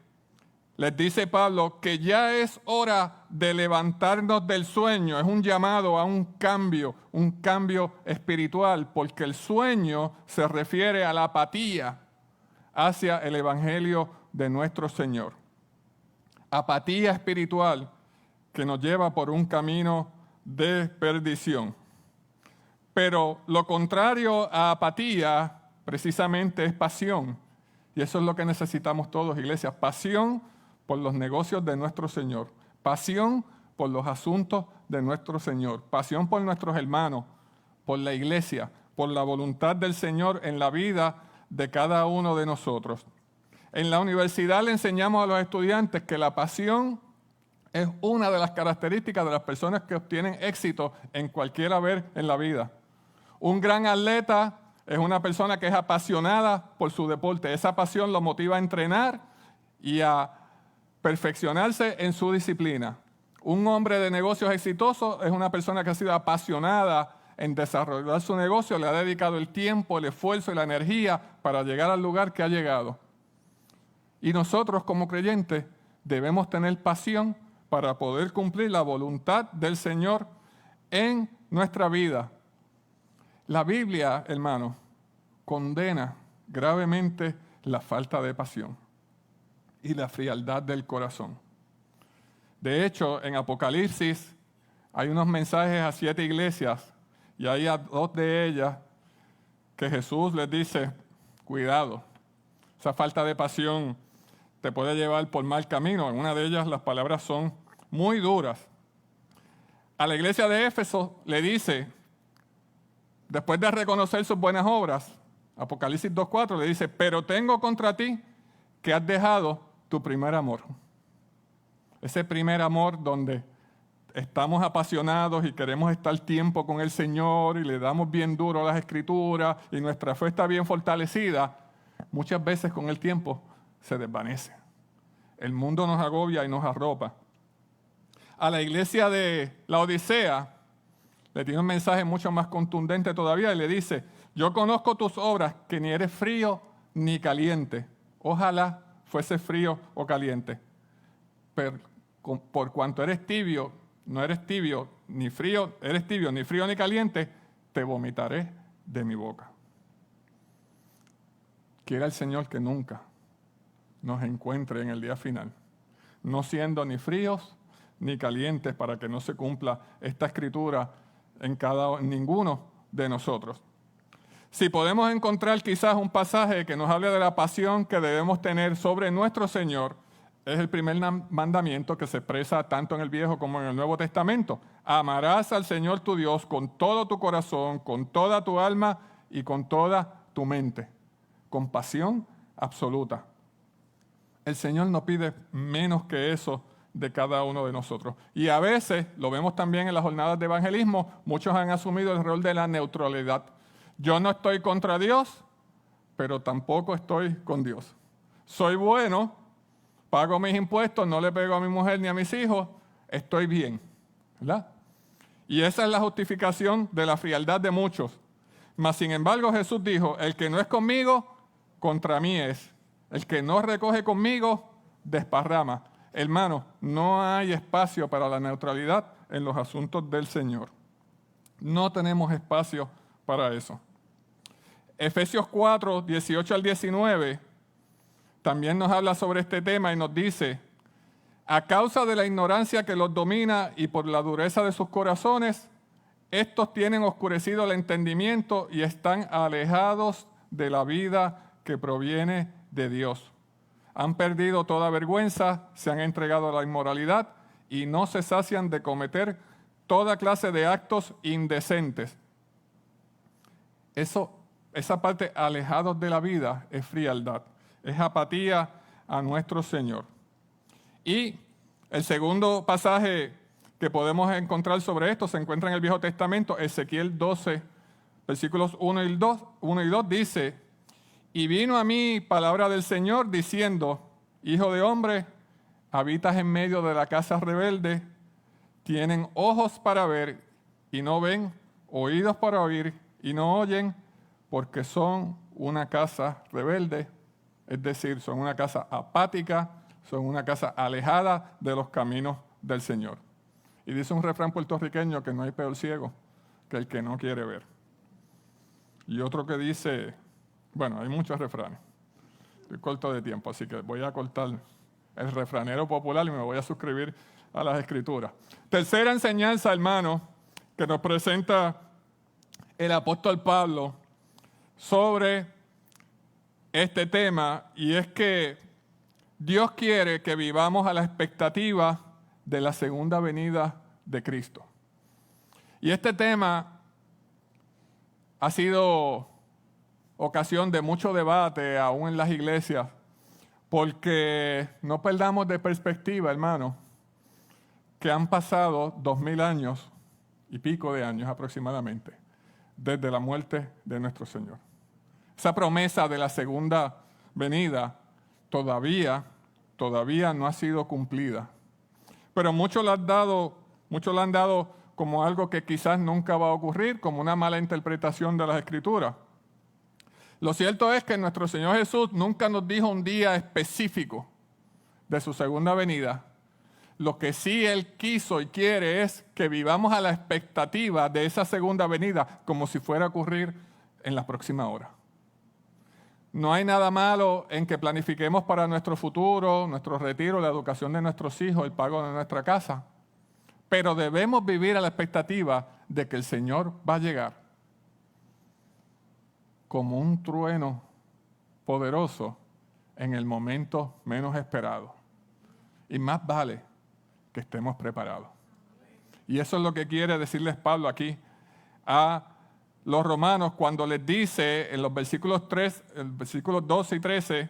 les dice Pablo que ya es hora de levantarnos del sueño. Es un llamado a un cambio espiritual, porque el sueño se refiere a la apatía hacia el evangelio de nuestro Señor. Apatía espiritual que nos lleva por un camino de perdición. Pero lo contrario a apatía precisamente es pasión. Y eso es lo que necesitamos todos, iglesia. Pasión por los negocios de nuestro Señor. Pasión por los asuntos de nuestro Señor. Pasión por nuestros hermanos, por la iglesia, por la voluntad del Señor en la vida de cada uno de nosotros. En la universidad le enseñamos a los estudiantes que la pasión es una de las características de las personas que obtienen éxito en cualquier haber en la vida. Un gran atleta es una persona que es apasionada por su deporte. Esa pasión lo motiva a entrenar y a perfeccionarse en su disciplina. Un hombre de negocios exitoso es una persona que ha sido apasionada en desarrollar su negocio, le ha dedicado el tiempo, el esfuerzo y la energía para llegar al lugar que ha llegado. Y nosotros como creyentes debemos tener pasión para poder cumplir la voluntad del Señor en nuestra vida. La Biblia, hermanos, condena gravemente la falta de pasión y la frialdad del corazón. De hecho, en Apocalipsis hay unos mensajes a 7 iglesias y hay a 2 de ellas que Jesús les dice, cuidado, esa falta de pasión te puede llevar por mal camino. En una de ellas las palabras son muy duras. A la iglesia de Éfeso le dice, después de reconocer sus buenas obras, Apocalipsis 2:4 le dice, pero tengo contra ti que has dejado tu primer amor. Ese primer amor donde estamos apasionados y queremos estar tiempo con el Señor y le damos bien duro a las Escrituras y nuestra fe está bien fortalecida, muchas veces con el tiempo se desvanece. El mundo nos agobia y nos arropa. A la iglesia de la Odisea le tiene un mensaje mucho más contundente todavía y le dice, yo conozco tus obras, que ni eres frío ni caliente. Ojalá fuese frío o caliente. Pero por cuanto eres tibio, no eres tibio ni frío, eres tibio ni frío ni caliente, te vomitaré de mi boca. Quiera el Señor que nunca nos encuentre en el día final, no siendo ni fríos ni calientes, para que no se cumpla esta escritura en ninguno de nosotros. Si podemos encontrar quizás un pasaje que nos hable de la pasión que debemos tener sobre nuestro Señor, es el primer mandamiento que se expresa tanto en el Viejo como en el Nuevo Testamento. Amarás al Señor tu Dios con todo tu corazón, con toda tu alma y con toda tu mente. Con pasión absoluta. El Señor no pide menos que eso de cada uno de nosotros. Y a veces, lo vemos también en las jornadas de evangelismo, muchos han asumido el rol de la neutralidad. Yo no estoy contra Dios, pero tampoco estoy con Dios. Soy bueno, pago mis impuestos, no le pego a mi mujer ni a mis hijos, estoy bien, ¿verdad? Y esa es la justificación de la frialdad de muchos. Mas, sin embargo, Jesús dijo, el que no es conmigo, contra mí es. El que no recoge conmigo, desparrama. Hermano, no hay espacio para la neutralidad en los asuntos del Señor. No tenemos espacio para eso. Efesios 4, 18 al 19, también nos habla sobre este tema y nos dice, a causa de la ignorancia que los domina y por la dureza de sus corazones, estos tienen oscurecido el entendimiento y están alejados de la vida que proviene de Dios. Han perdido toda vergüenza, se han entregado a la inmoralidad y no se sacian de cometer toda clase de actos indecentes. Esa parte, alejados de la vida, es frialdad, es apatía a nuestro Señor. Y el segundo pasaje que podemos encontrar sobre esto se encuentra en el Viejo Testamento, Ezequiel 12, versículos 1 y 2 dice, y vino a mí palabra del Señor diciendo, hijo de hombre, habitas en medio de la casa rebelde, tienen ojos para ver y no ven, oídos para oír y no oyen, porque son una casa rebelde, es decir, son una casa apática, son una casa alejada de los caminos del Señor. Y dice un refrán puertorriqueño que no hay peor ciego que el que no quiere ver. Y otro que dice, bueno, hay muchos refranes. Estoy corto de tiempo, así que voy a cortar el refranero popular y me voy a suscribir a las Escrituras. Tercera enseñanza, hermano, que nos presenta el apóstol Pablo sobre este tema, y es que Dios quiere que vivamos a la expectativa de la segunda venida de Cristo. Y este tema ha sido ocasión de mucho debate aún en las iglesias, porque no perdamos de perspectiva, hermano, que han pasado 2000 años y pico de años aproximadamente desde la muerte de nuestro Señor. Esa promesa de la segunda venida todavía no ha sido cumplida. Pero muchos la han dado como algo que quizás nunca va a ocurrir, como una mala interpretación de las Escrituras. Lo cierto es que nuestro Señor Jesús nunca nos dijo un día específico de su segunda venida. Lo que sí Él quiso y quiere es que vivamos a la expectativa de esa segunda venida como si fuera a ocurrir en la próxima hora. No hay nada malo en que planifiquemos para nuestro futuro, nuestro retiro, la educación de nuestros hijos, el pago de nuestra casa. Pero debemos vivir a la expectativa de que el Señor va a llegar como un trueno poderoso en el momento menos esperado. Y más vale que estemos preparados. Y eso es lo que quiere decirles Pablo aquí a los romanos cuando les dice en los versículos 12 y 13,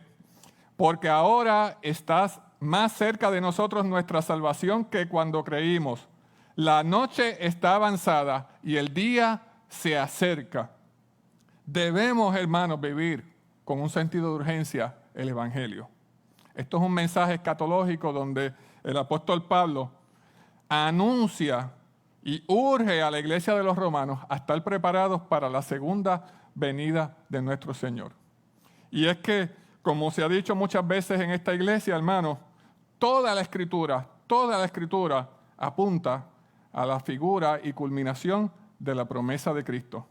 porque ahora estás más cerca de nosotros nuestra salvación que cuando creímos. La noche está avanzada y el día se acerca. Debemos, hermanos, vivir con un sentido de urgencia el Evangelio. Esto es un mensaje escatológico donde el apóstol Pablo anuncia y urge a la iglesia de los romanos a estar preparados para la segunda venida de nuestro Señor. Y es que, como se ha dicho muchas veces en esta iglesia, hermanos, toda la escritura apunta a la figura y culminación de la promesa de Cristo.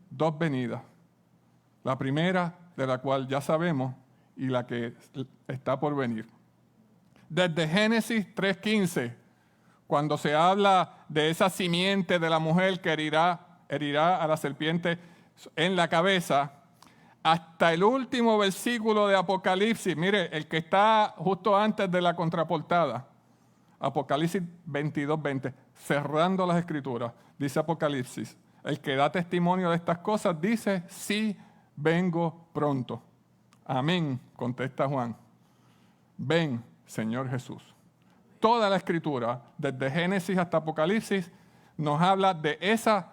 Dos venidas. La primera, de la cual ya sabemos, y la que está por venir. Desde Génesis 3:15, cuando se habla de esa simiente de la mujer que herirá a la serpiente en la cabeza, hasta el último versículo de Apocalipsis, mire, el que está justo antes de la contraportada, Apocalipsis 22:20, cerrando las escrituras, dice Apocalipsis, el que da testimonio de estas cosas dice, sí, vengo pronto. Amén, contesta Juan. Ven, Señor Jesús. Toda la escritura, desde Génesis hasta Apocalipsis, nos habla de esa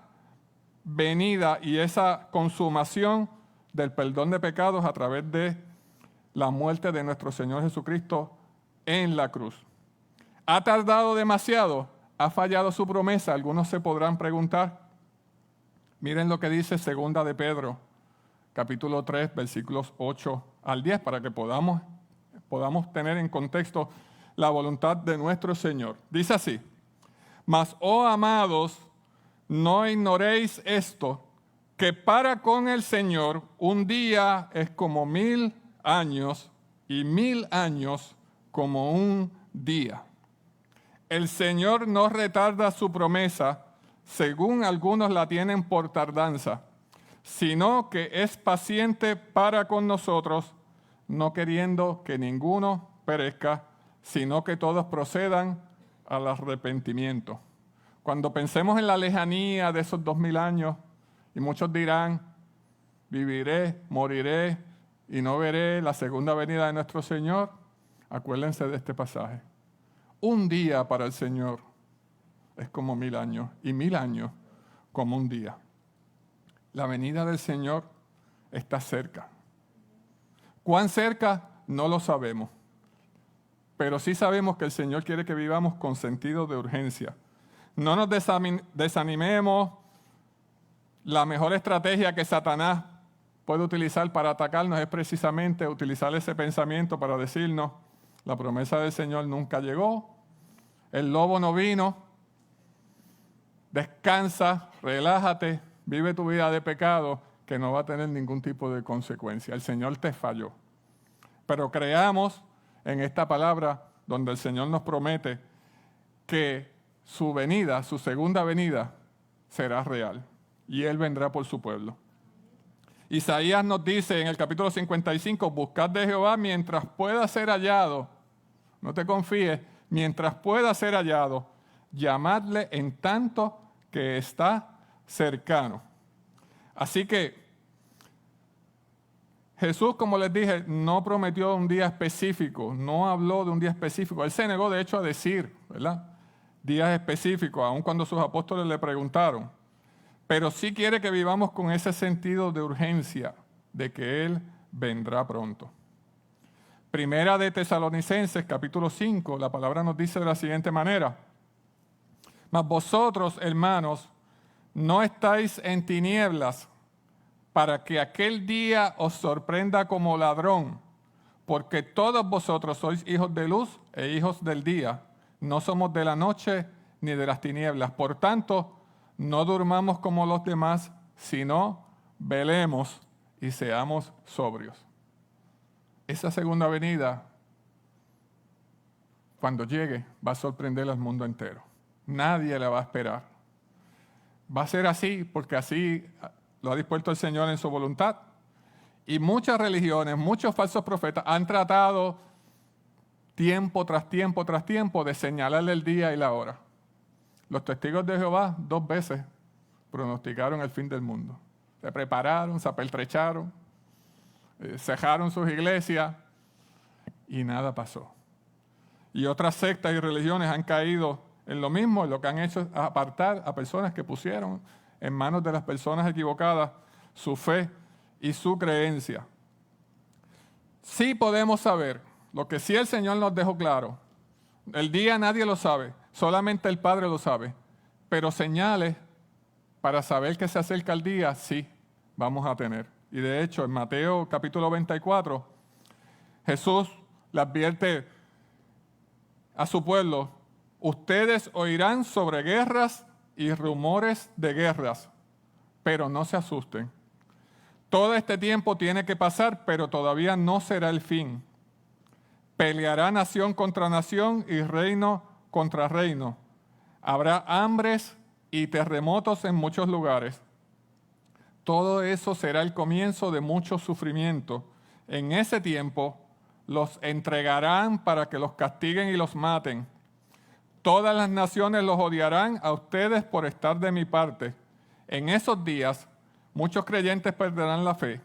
venida y esa consumación del perdón de pecados a través de la muerte de nuestro Señor Jesucristo en la cruz. ¿Ha tardado demasiado? ¿Ha fallado su promesa? Algunos se podrán preguntar. Miren lo que dice 2 de Pedro, capítulo 3, versículos 8 al 10, para que podamos tener en contexto la voluntad de nuestro Señor. Dice así, mas, oh amados, no ignoréis esto, que para con el Señor un día es como 1000 años y 1000 años como un día. El Señor no retarda su promesa, según algunos la tienen por tardanza, sino que es paciente para con nosotros, no queriendo que ninguno perezca, sino que todos procedan al arrepentimiento. Cuando pensemos en la lejanía de esos 2000 años, y muchos dirán, viviré, moriré, y no veré la segunda venida de nuestro Señor, acuérdense de este pasaje. Un día para el Señor es como 1000 años, y 1000 años como un día. La venida del Señor está cerca. ¿Cuán cerca? No lo sabemos. Pero sí sabemos que el Señor quiere que vivamos con sentido de urgencia. No nos desanimemos. La mejor estrategia que Satanás puede utilizar para atacarnos es precisamente utilizar ese pensamiento para decirnos, la promesa del Señor nunca llegó, el lobo no vino, descansa, relájate, vive tu vida de pecado, que no va a tener ningún tipo de consecuencia. El Señor te falló. Pero creamos en esta palabra donde el Señor nos promete que su venida, su segunda venida, será real y Él vendrá por su pueblo. Isaías nos dice en el capítulo 55, buscad de Jehová mientras pueda ser hallado, no te confíes, mientras pueda ser hallado, llamadle en tanto que está cercano. Así que Jesús, como les dije, no prometió un día específico, no habló de un día específico. Él se negó, de hecho, a decir, ¿verdad?, días específicos, aun cuando sus apóstoles le preguntaron. Pero sí quiere que vivamos con ese sentido de urgencia, de que Él vendrá pronto. Primera de Tesalonicenses, capítulo 5, la palabra nos dice de la siguiente manera. Mas vosotros, hermanos, no estáis en tinieblas, para que aquel día os sorprenda como ladrón, porque todos vosotros sois hijos de luz e hijos del día, no somos de la noche ni de las tinieblas. Por tanto, no durmamos como los demás, sino velemos y seamos sobrios. Esa segunda venida, cuando llegue, va a sorprender al mundo entero. Nadie la va a esperar. Va a ser así porque así lo ha dispuesto el Señor en su voluntad. Y muchas religiones, muchos falsos profetas han tratado tiempo tras tiempo tras tiempo de señalarle el día y la hora. Los testigos de Jehová 2 veces pronosticaron el fin del mundo. Se prepararon, se apertrecharon, cejaron sus iglesias y nada pasó. Y otras sectas y religiones han caído en lo mismo, y lo que han hecho es apartar a personas que pusieron en manos de las personas equivocadas su fe y su creencia. Sí podemos saber, lo que sí el Señor nos dejó claro, el día nadie lo sabe, solamente el Padre lo sabe, pero señales para saber que se acerca el día, sí, vamos a tener. Y de hecho, en Mateo capítulo 24, Jesús le advierte a su pueblo: ustedes oirán sobre guerras y rumores de guerras, pero no se asusten. Todo este tiempo tiene que pasar, pero todavía no será el fin. Peleará nación contra nación y reino contra reino. Habrá hambres y terremotos en muchos lugares. Todo eso será el comienzo de mucho sufrimiento. En ese tiempo los entregarán para que los castiguen y los maten. Todas las naciones los odiarán a ustedes por estar de mi parte. En esos días muchos creyentes perderán la fe.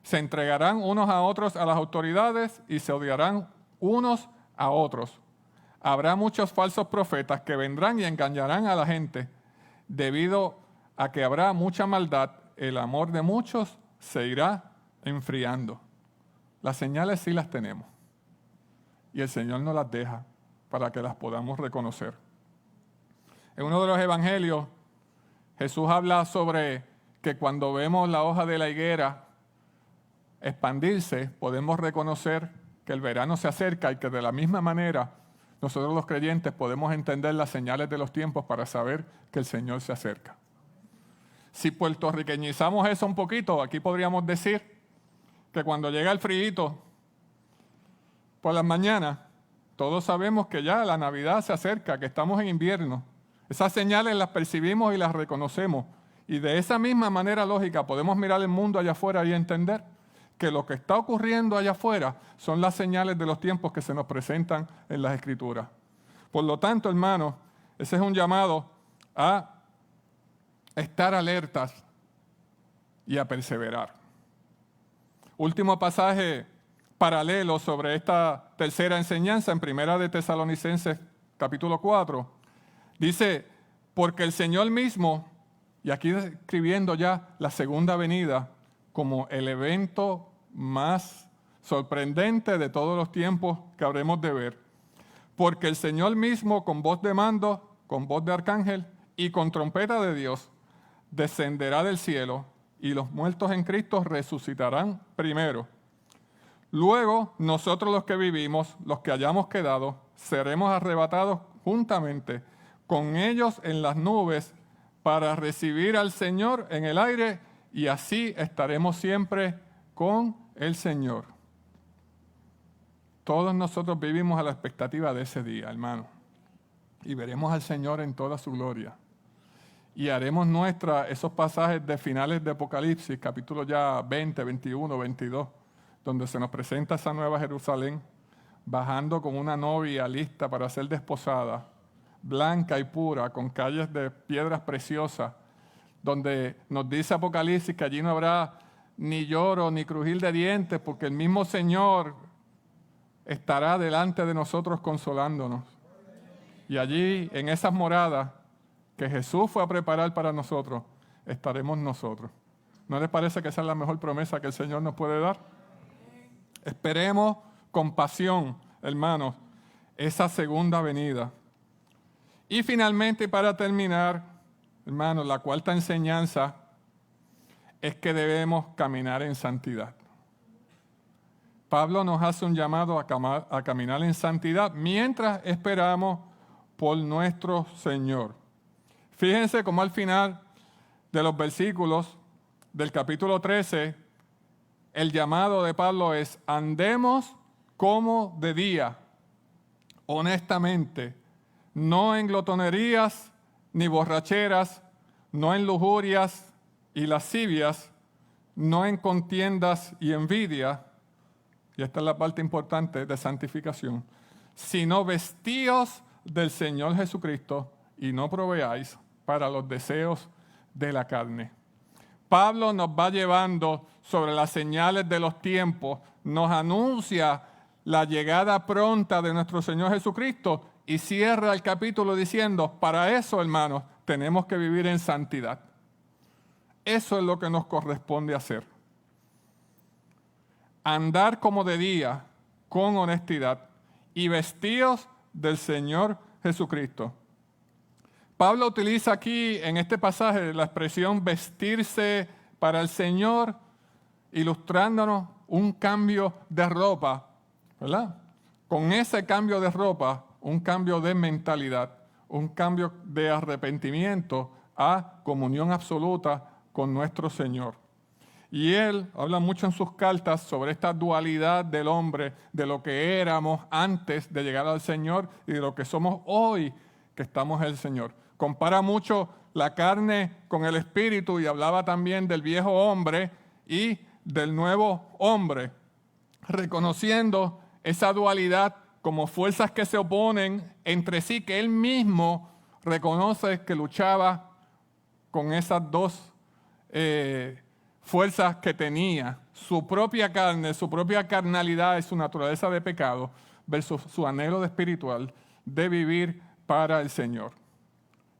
Se entregarán unos a otros a las autoridades y se odiarán unos a otros. Habrá muchos falsos profetas que vendrán y engañarán a la gente. Debido a que habrá mucha maldad, el amor de muchos se irá enfriando. Las señales sí las tenemos. Y el Señor nos las deja para que las podamos reconocer. En uno de los evangelios, Jesús habla sobre que cuando vemos la hoja de la higuera expandirse, podemos reconocer que el verano se acerca y que de la misma manera nosotros los creyentes podemos entender las señales de los tiempos para saber que el Señor se acerca. Si puertorriqueñizamos eso un poquito, aquí podríamos decir que cuando llega el frío por las mañanas, todos sabemos que ya la Navidad se acerca, que estamos en invierno. Esas señales las percibimos y las reconocemos. Y de esa misma manera lógica podemos mirar el mundo allá afuera y entender que lo que está ocurriendo allá afuera son las señales de los tiempos que se nos presentan en las Escrituras. Por lo tanto, hermanos, ese es un llamado a estar alertas y a perseverar. Último pasaje paralelo sobre esta tercera enseñanza en Primera de Tesalonicenses capítulo 4. Dice, porque el Señor mismo, y aquí describiendo ya la segunda venida como el evento más sorprendente de todos los tiempos que habremos de ver. Porque el Señor mismo, con voz de mando, con voz de arcángel y con trompeta de Dios, descenderá del cielo y los muertos en Cristo resucitarán primero. Luego, nosotros los que vivimos, los que hayamos quedado, seremos arrebatados juntamente con ellos en las nubes para recibir al Señor en el aire, y así estaremos siempre con el Señor. Todos nosotros vivimos a la expectativa de ese día, hermano. Y veremos al Señor en toda su gloria. Y haremos nuestra esos pasajes de finales de Apocalipsis, capítulos ya 20, 21, 22, donde se nos presenta esa nueva Jerusalén, bajando con una novia lista para ser desposada, blanca y pura, con calles de piedras preciosas, donde nos dice Apocalipsis que allí no habrá ni lloro ni crujir de dientes, porque el mismo Señor estará delante de nosotros consolándonos. Y allí, en esas moradas que Jesús fue a preparar para nosotros, estaremos nosotros. ¿No les parece que esa es la mejor promesa que el Señor nos puede dar? Esperemos con pasión, hermanos, esa segunda venida. Y finalmente, y para terminar, hermanos, la cuarta enseñanza es que debemos caminar en santidad. Pablo nos hace un llamado a caminar en santidad mientras esperamos por nuestro Señor. Fíjense cómo al final de los versículos del capítulo 13, el llamado de Pablo es: andemos como de día, honestamente, no en glotonerías ni borracheras, no en lujurias y lascivias, no en contiendas y envidia, y esta es la parte importante de santificación, sino vestíos del Señor Jesucristo y no proveáis para los deseos de la carne. Pablo nos va llevando sobre las señales de los tiempos, nos anuncia la llegada pronta de nuestro Señor Jesucristo y cierra el capítulo diciendo, para eso, hermanos, tenemos que vivir en santidad. Eso es lo que nos corresponde hacer. Andar como de día, con honestidad y vestidos del Señor Jesucristo. Pablo utiliza aquí en este pasaje la expresión vestirse para el Señor, ilustrándonos un cambio de ropa, ¿verdad? Con ese cambio de ropa, un cambio de mentalidad, un cambio de arrepentimiento a comunión absoluta con nuestro Señor. Y él habla mucho en sus cartas sobre esta dualidad del hombre, de lo que éramos antes de llegar al Señor y de lo que somos hoy que estamos en el Señor. Compara mucho la carne con el espíritu y hablaba también del viejo hombre y del nuevo hombre, reconociendo esa dualidad como fuerzas que se oponen entre sí, que él mismo reconoce que luchaba con esas dos fuerzas que tenía, su propia carne, su propia carnalidad y su naturaleza de pecado versus su anhelo de espiritual de vivir para el Señor.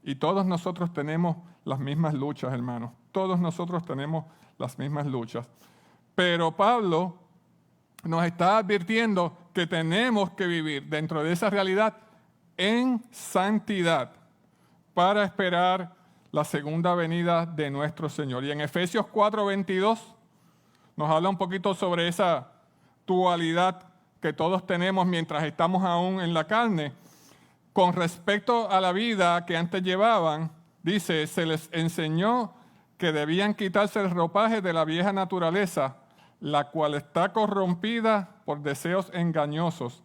Y todos nosotros tenemos las mismas luchas, hermanos. Todos nosotros tenemos las mismas luchas. Pero Pablo nos está advirtiendo que tenemos que vivir dentro de esa realidad en santidad para esperar la segunda venida de nuestro Señor. Y en Efesios 4:22 nos habla un poquito sobre esa dualidad que todos tenemos mientras estamos aún en la carne. Con respecto a la vida que antes llevaban, dice, se les enseñó que debían quitarse el ropaje de la vieja naturaleza, la cual está corrompida por deseos engañosos,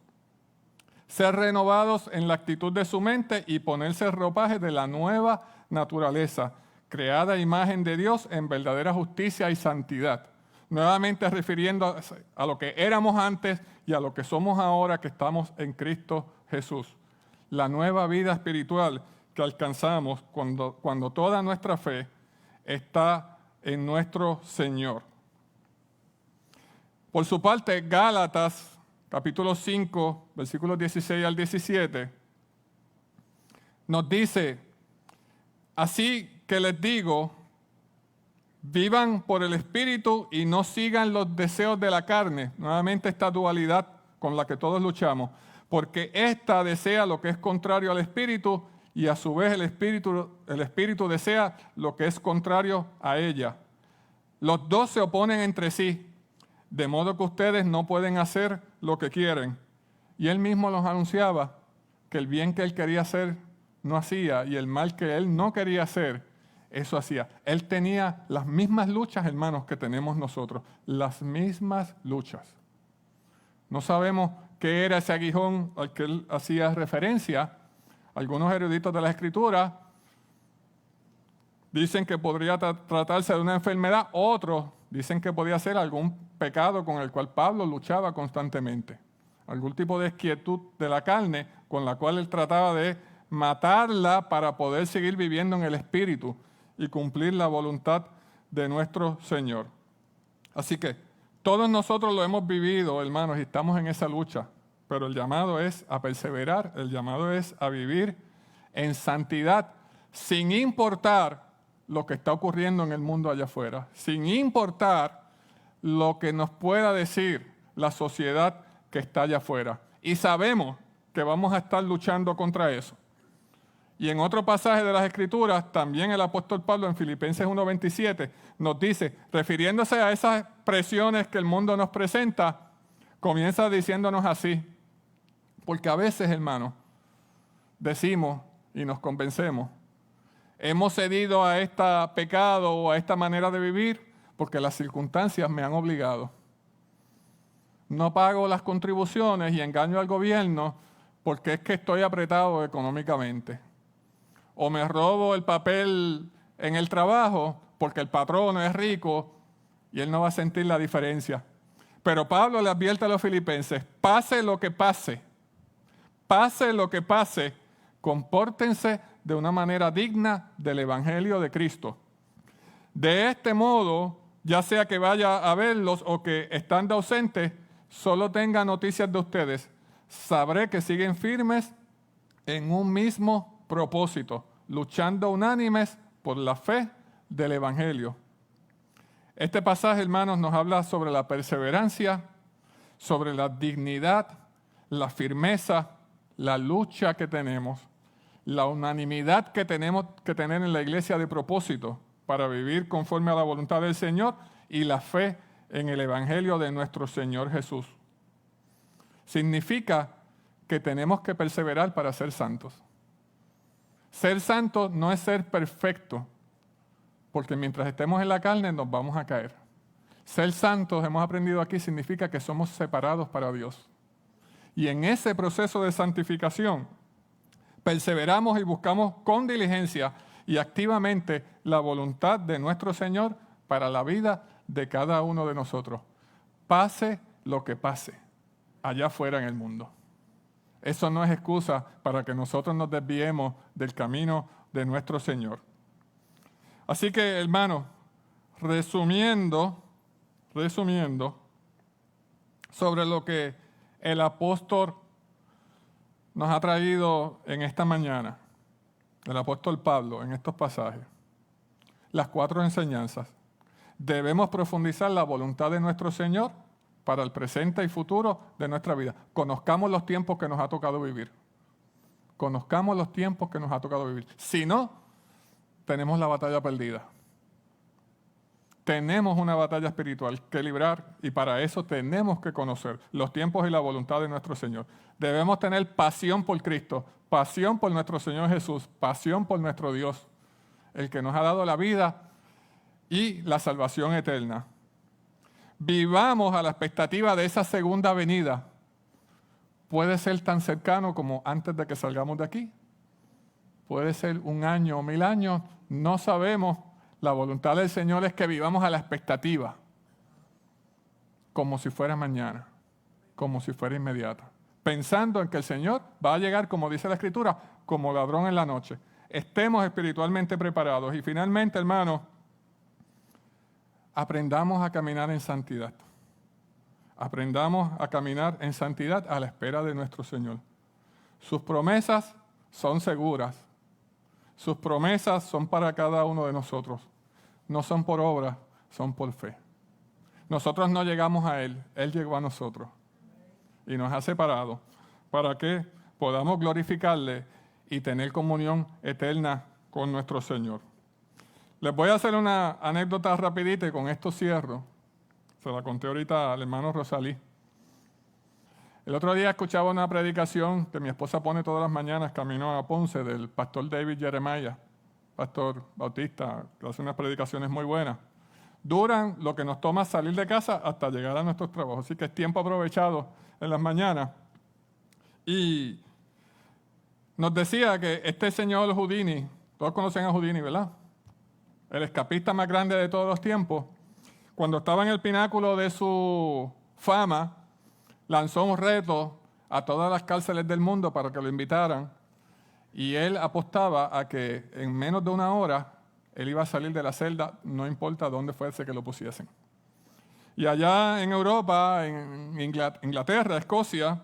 ser renovados en la actitud de su mente y ponerse el ropaje de la nueva naturaleza, creada a imagen de Dios en verdadera justicia y santidad. Nuevamente refiriendo a lo que éramos antes y a lo que somos ahora que estamos en Cristo Jesús. La nueva vida espiritual que alcanzamos cuando toda nuestra fe está en nuestro Señor. Por su parte, Gálatas, capítulo 5, versículos 16 al 17, nos dice, así que les digo, vivan por el Espíritu y no sigan los deseos de la carne. Nuevamente esta dualidad con la que todos luchamos. Porque ésta desea lo que es contrario al Espíritu y a su vez el Espíritu desea lo que es contrario a ella. Los dos se oponen entre sí, de modo que ustedes no pueden hacer lo que quieren. Y él mismo nos anunciaba que el bien que él quería hacer no hacía y el mal que él no quería hacer, eso hacía. Él tenía las mismas luchas, hermanos, que tenemos nosotros, las mismas luchas. No sabemos qué era ese aguijón al que él hacía referencia. Algunos eruditos de la Escritura dicen que podría tratarse de una enfermedad, otros dicen que podía ser algún pecado con el cual Pablo luchaba constantemente. Algún tipo de inquietud de la carne con la cual él trataba de matarla para poder seguir viviendo en el Espíritu y cumplir la voluntad de nuestro Señor. Así que todos nosotros lo hemos vivido, hermanos, y estamos en esa lucha, pero el llamado es a perseverar, el llamado es a vivir en santidad, sin importar lo que está ocurriendo en el mundo allá afuera, sin importar lo que nos pueda decir la sociedad que está allá afuera. Y sabemos que vamos a estar luchando contra eso. Y en otro pasaje de las Escrituras, también el apóstol Pablo en Filipenses 1:27 nos dice, refiriéndose a esas presiones que el mundo nos presenta, comienza diciéndonos así, porque a veces, hermanos, decimos y nos convencemos, hemos cedido a este pecado o a esta manera de vivir porque las circunstancias me han obligado. No pago las contribuciones y engaño al gobierno porque es que estoy apretado económicamente. O me robo el papel en el trabajo porque el patrón es rico y él no va a sentir la diferencia. Pero Pablo le advierte a los filipenses, pase lo que pase, compórtense de una manera digna del Evangelio de Cristo. De este modo, ya sea que vaya a verlos o que estando ausentes, solo tenga noticias de ustedes, sabré que siguen firmes en un mismo propósito, luchando unánimes por la fe del Evangelio. Este pasaje, hermanos, nos habla sobre la perseverancia, sobre la dignidad, la firmeza, la lucha que tenemos, la unanimidad que tenemos que tener en la iglesia de propósito para vivir conforme a la voluntad del Señor y la fe en el Evangelio de nuestro Señor Jesús. Significa que tenemos que perseverar para ser santos. Ser santo no es ser perfecto, porque mientras estemos en la carne nos vamos a caer. Ser santos, hemos aprendido aquí, significa que somos separados para Dios. Y en ese proceso de santificación, perseveramos y buscamos con diligencia y activamente la voluntad de nuestro Señor para la vida de cada uno de nosotros. Pase lo que pase allá afuera en el mundo. Eso no es excusa para que nosotros nos desviemos del camino de nuestro Señor. Así que, hermanos, resumiendo sobre lo que el apóstol nos ha traído en esta mañana, el apóstol Pablo, en estos pasajes, las 4 enseñanzas. Debemos profundizar la voluntad de nuestro Señor para el presente y futuro de nuestra vida. Conozcamos los tiempos que nos ha tocado vivir. Conozcamos los tiempos que nos ha tocado vivir. Si no, tenemos la batalla perdida. Tenemos una batalla espiritual que librar y para eso tenemos que conocer los tiempos y la voluntad de nuestro Señor. Debemos tener pasión por Cristo, pasión por nuestro Señor Jesús, pasión por nuestro Dios, el que nos ha dado la vida y la salvación eterna. Vivamos a la expectativa de esa segunda venida. Puede ser tan cercano como antes de que salgamos de aquí. Puede ser 1 año o 1000 años, no sabemos. La voluntad del Señor es que vivamos a la expectativa, como si fuera mañana, como si fuera inmediata, pensando en que el Señor va a llegar, como dice la Escritura, como ladrón en la noche. Estemos espiritualmente preparados. Y finalmente, hermanos, aprendamos a caminar en santidad. Aprendamos a caminar en santidad a la espera de nuestro Señor. Sus promesas son seguras. Sus promesas son para cada uno de nosotros. No son por obra, son por fe. Nosotros no llegamos a Él, Él llegó a nosotros. Y nos ha separado para que podamos glorificarle y tener comunión eterna con nuestro Señor. Les voy a hacer una anécdota rapidita y con esto cierro. Se la conté ahorita al hermano Rosalí. El otro día escuchaba una predicación que mi esposa pone todas las mañanas camino a Ponce del pastor David Jeremiah, pastor bautista, que hace unas predicaciones muy buenas. Duran lo que nos toma salir de casa hasta llegar a nuestros trabajos, así que es tiempo aprovechado en las mañanas. Y nos decía que este señor Houdini, todos conocen a Houdini, ¿verdad? El escapista más grande de todos los tiempos, cuando estaba en el pináculo de su fama, lanzó un reto a todas las cárceles del mundo para que lo invitaran y él apostaba a que en menos de 1 hora él iba a salir de la celda, no importa dónde fuese que lo pusiesen. Y allá en Europa, en Inglaterra, Escocia,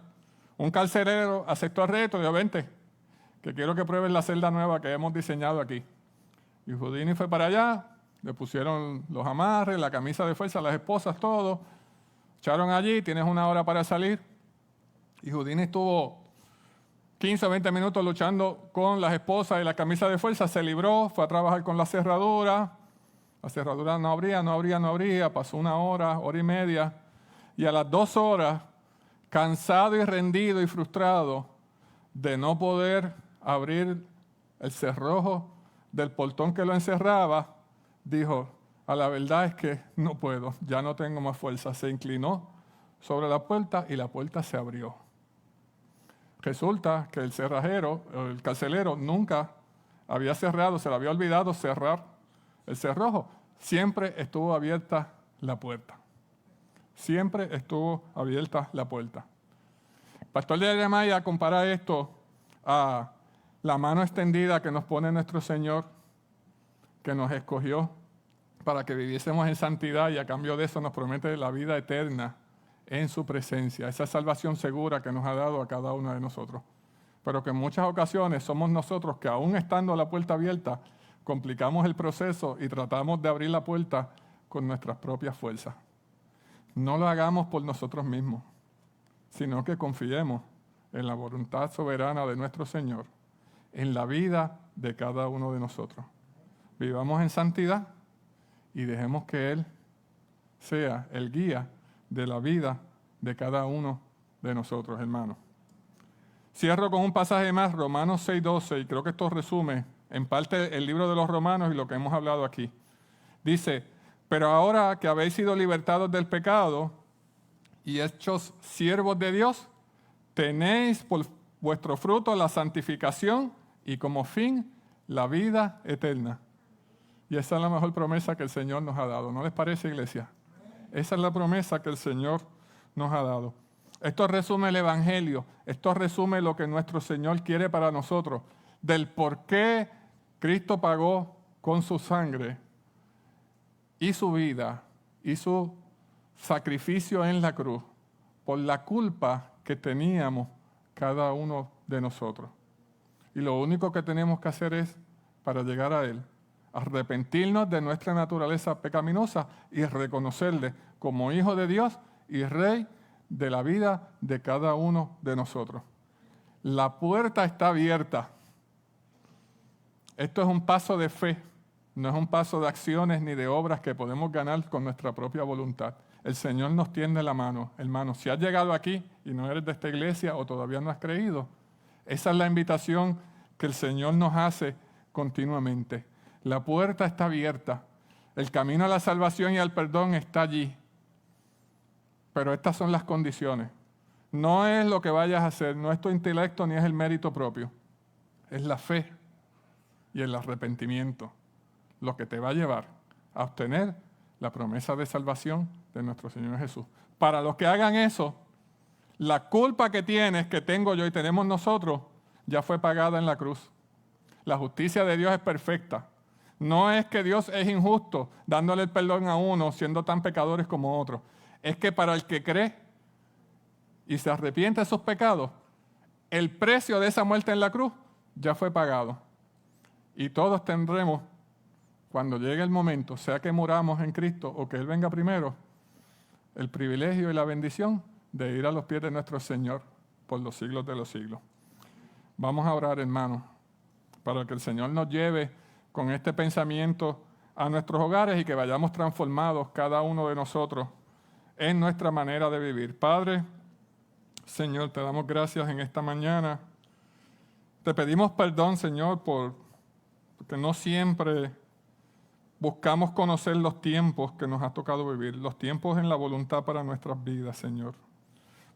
un carcelero aceptó el reto y dijo, vente, que quiero que pruebes la celda nueva que hemos diseñado aquí. Y Houdini fue para allá, le pusieron los amarres, la camisa de fuerza, las esposas, todo. Echaron allí, tienes 1 hora para salir. Y Houdini estuvo 15 o 20 minutos luchando con las esposas y la camisa de fuerza. Se libró, fue a trabajar con la cerradura. La cerradura no abría. Pasó 1 hora, hora y media. Y a las 2 horas, cansado y rendido y frustrado de no poder abrir el cerrojo del portón que lo encerraba, dijo, a la verdad es que no puedo, ya no tengo más fuerza. Se inclinó sobre la puerta y la puerta se abrió. Resulta que el cerrajero, el carcelero, nunca había cerrado, se le había olvidado cerrar el cerrojo. Siempre estuvo abierta la puerta. Siempre estuvo abierta la puerta. El pastor de Jeremiah compara esto a la mano extendida que nos pone nuestro Señor, que nos escogió para que viviésemos en santidad y a cambio de eso nos promete la vida eterna en su presencia, esa salvación segura que nos ha dado a cada uno de nosotros. Pero que en muchas ocasiones somos nosotros que aún estando la puerta abierta, complicamos el proceso y tratamos de abrir la puerta con nuestras propias fuerzas. No lo hagamos por nosotros mismos, sino que confiemos en la voluntad soberana de nuestro Señor, en la vida de cada uno de nosotros. Vivamos en santidad y dejemos que Él sea el guía de la vida de cada uno de nosotros, hermanos. Cierro con un pasaje más, Romanos 6:12, y creo que esto resume en parte el libro de los Romanos y lo que hemos hablado aquí. Dice, pero ahora que habéis sido libertados del pecado y hechos siervos de Dios, tenéis por vuestro fruto la santificación y como fin la vida eterna. Y esa es la mejor promesa que el Señor nos ha dado. ¿No les parece, iglesia? Esa es la promesa que el Señor nos ha dado. Esto resume el Evangelio. Esto resume lo que nuestro Señor quiere para nosotros. Del por qué Cristo pagó con su sangre y su vida y su sacrificio en la cruz por la culpa que teníamos cada uno de nosotros. Y lo único que tenemos que hacer es, para llegar a Él, arrepentirnos de nuestra naturaleza pecaminosa y reconocerle como Hijo de Dios y Rey de la vida de cada uno de nosotros. La puerta está abierta. Esto es un paso de fe, no es un paso de acciones ni de obras que podemos ganar con nuestra propia voluntad. El Señor nos tiende la mano. Hermano, si has llegado aquí y no eres de esta iglesia o todavía no has creído, esa es la invitación que el Señor nos hace continuamente. La puerta está abierta. El camino a la salvación y al perdón está allí. Pero estas son las condiciones. No es lo que vayas a hacer, no es tu intelecto ni es el mérito propio. Es la fe y el arrepentimiento lo que te va a llevar a obtener la promesa de salvación de nuestro Señor Jesús. Para los que hagan eso, la culpa que tienes, que tengo yo y tenemos nosotros, ya fue pagada en la cruz. La justicia de Dios es perfecta. No es que Dios es injusto dándole el perdón a uno siendo tan pecadores como otros. Es que para el que cree y se arrepiente de sus pecados, el precio de esa muerte en la cruz ya fue pagado. Y todos tendremos, cuando llegue el momento, sea que muramos en Cristo o que Él venga primero, el privilegio y la bendición de ir a los pies de nuestro Señor por los siglos de los siglos. Vamos a orar, hermanos, para que el Señor nos lleve con este pensamiento a nuestros hogares y que vayamos transformados cada uno de nosotros en nuestra manera de vivir. Padre, Señor, te damos gracias en esta mañana. Te pedimos perdón, Señor, porque no siempre buscamos conocer los tiempos que nos ha tocado vivir, los tiempos en la voluntad para nuestras vidas, Señor.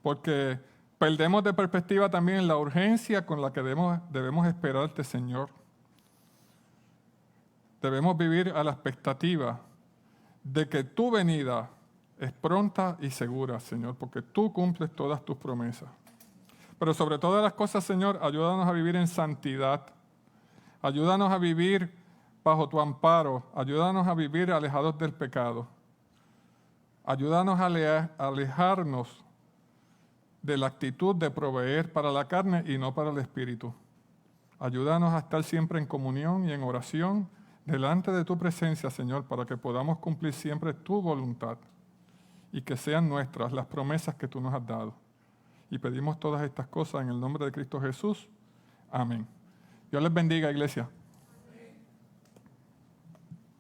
Porque perdemos de perspectiva también la urgencia con la que debemos esperarte, Señor. Debemos vivir a la expectativa de que tu venida es pronta y segura, Señor, porque tú cumples todas tus promesas. Pero sobre todas las cosas, Señor, ayúdanos a vivir en santidad. Ayúdanos a vivir bajo tu amparo. Ayúdanos a vivir alejados del pecado. Ayúdanos a alejarnos de la actitud de proveer para la carne y no para el espíritu. Ayúdanos a estar siempre en comunión y en oración delante de tu presencia, Señor, para que podamos cumplir siempre tu voluntad y que sean nuestras las promesas que tú nos has dado. Y pedimos todas estas cosas en el nombre de Cristo Jesús. Amén. Dios les bendiga, iglesia.